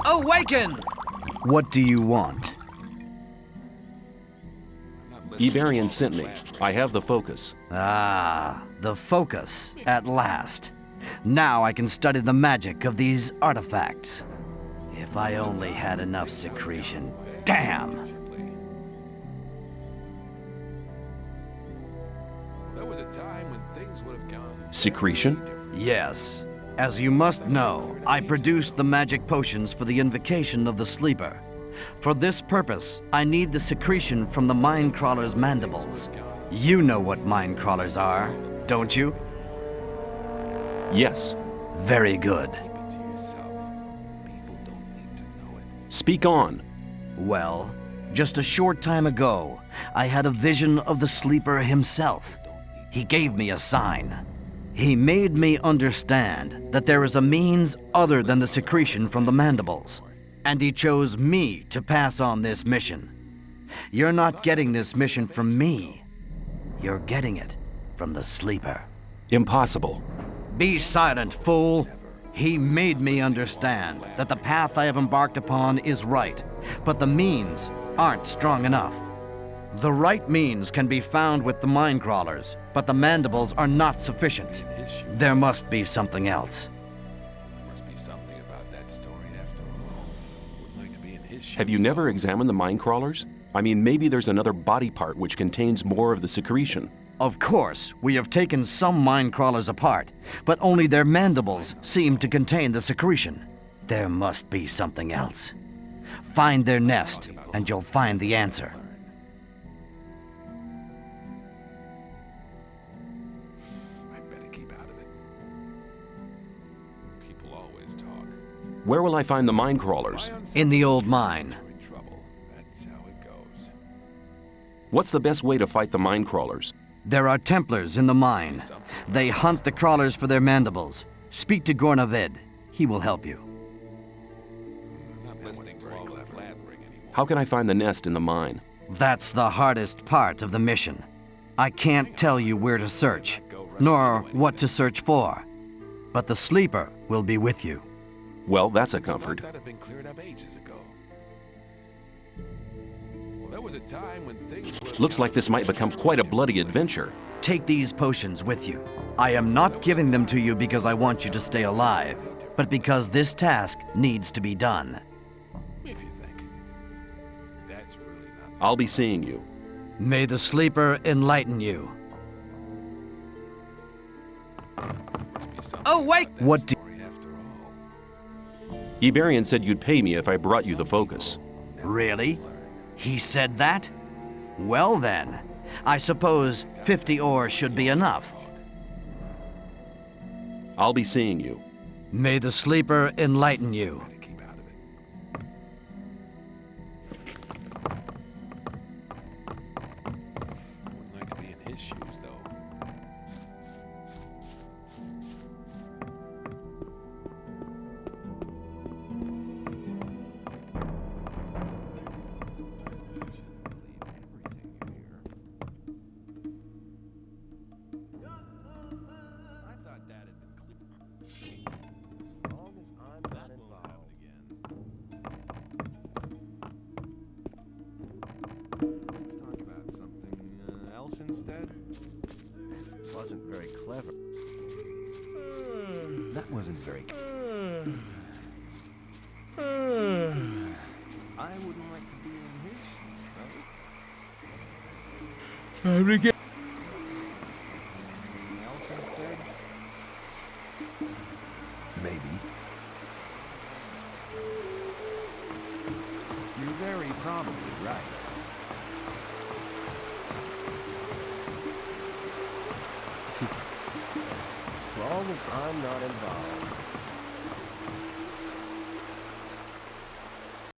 Awaken! What do you want? Iberian sent me. I have the focus. Ah, the focus, at last. Now I can study the magic of these artifacts. If I only had enough secretion. Damn! There was a time when things would have gone... Secretion? Yes. As you must know, I produced the magic potions for the invocation of the sleeper. For this purpose, I need the secretion from the Mindcrawler's mandibles. You know what Mindcrawlers are, don't you? Yes. Very good. Speak on. Well, just a short time ago, I had a vision of the sleeper himself. He gave me a sign. He made me understand that there is a means other than the secretion from the mandibles, and he chose me to pass on this mission. You're not getting this mission from me. You're getting it from the sleeper. Impossible. Be silent, fool. He made me understand that the path I have embarked upon is right, but the means aren't strong enough. The right means can be found with the Mindcrawlers, but the mandibles are not sufficient. There must be something else. There must be something about that story after all. Would like to be in his Have you never examined the mine crawlers? I mean, maybe there's another body part which contains more of the secretion. Of course, we have taken some mine crawlers apart, but only their mandibles seem to contain the secretion. There must be something else. Find their nest, and you'll find the answer. Where will I find the mine crawlers? In the old mine. What's the best way to fight the mine crawlers? There are Templars in the mine. They hunt the crawlers for their mandibles. Speak to Gornavid. He will help you. How can I find the nest in the mine? That's the hardest part of the mission. I can't tell you where to search, nor what to search for. But the Sleeper will be with you. Well, that's a comfort. That had been cleared up ages ago. Well, there was a time when things were... Looks like this might become quite a bloody adventure. Take these potions with you. I am not giving them to you because I want you to stay alive, but because this task needs to be done. If you think. That's really not... I'll be seeing you. May the Sleeper enlighten you. Oh, wait! What do... Iberian said you'd pay me if I brought you the focus. Really? He said that? Well then, I suppose 50 ore should be enough. I'll be seeing you. May the Sleeper enlighten you. Wouldn't like to be in his shoes, though. Let's talk about something else instead. Wasn't very clever. That wasn't very. I wouldn't like to be in his shoes, right? Time to get. Something else instead. Maybe. You're very probably right. As long as I'm not involved.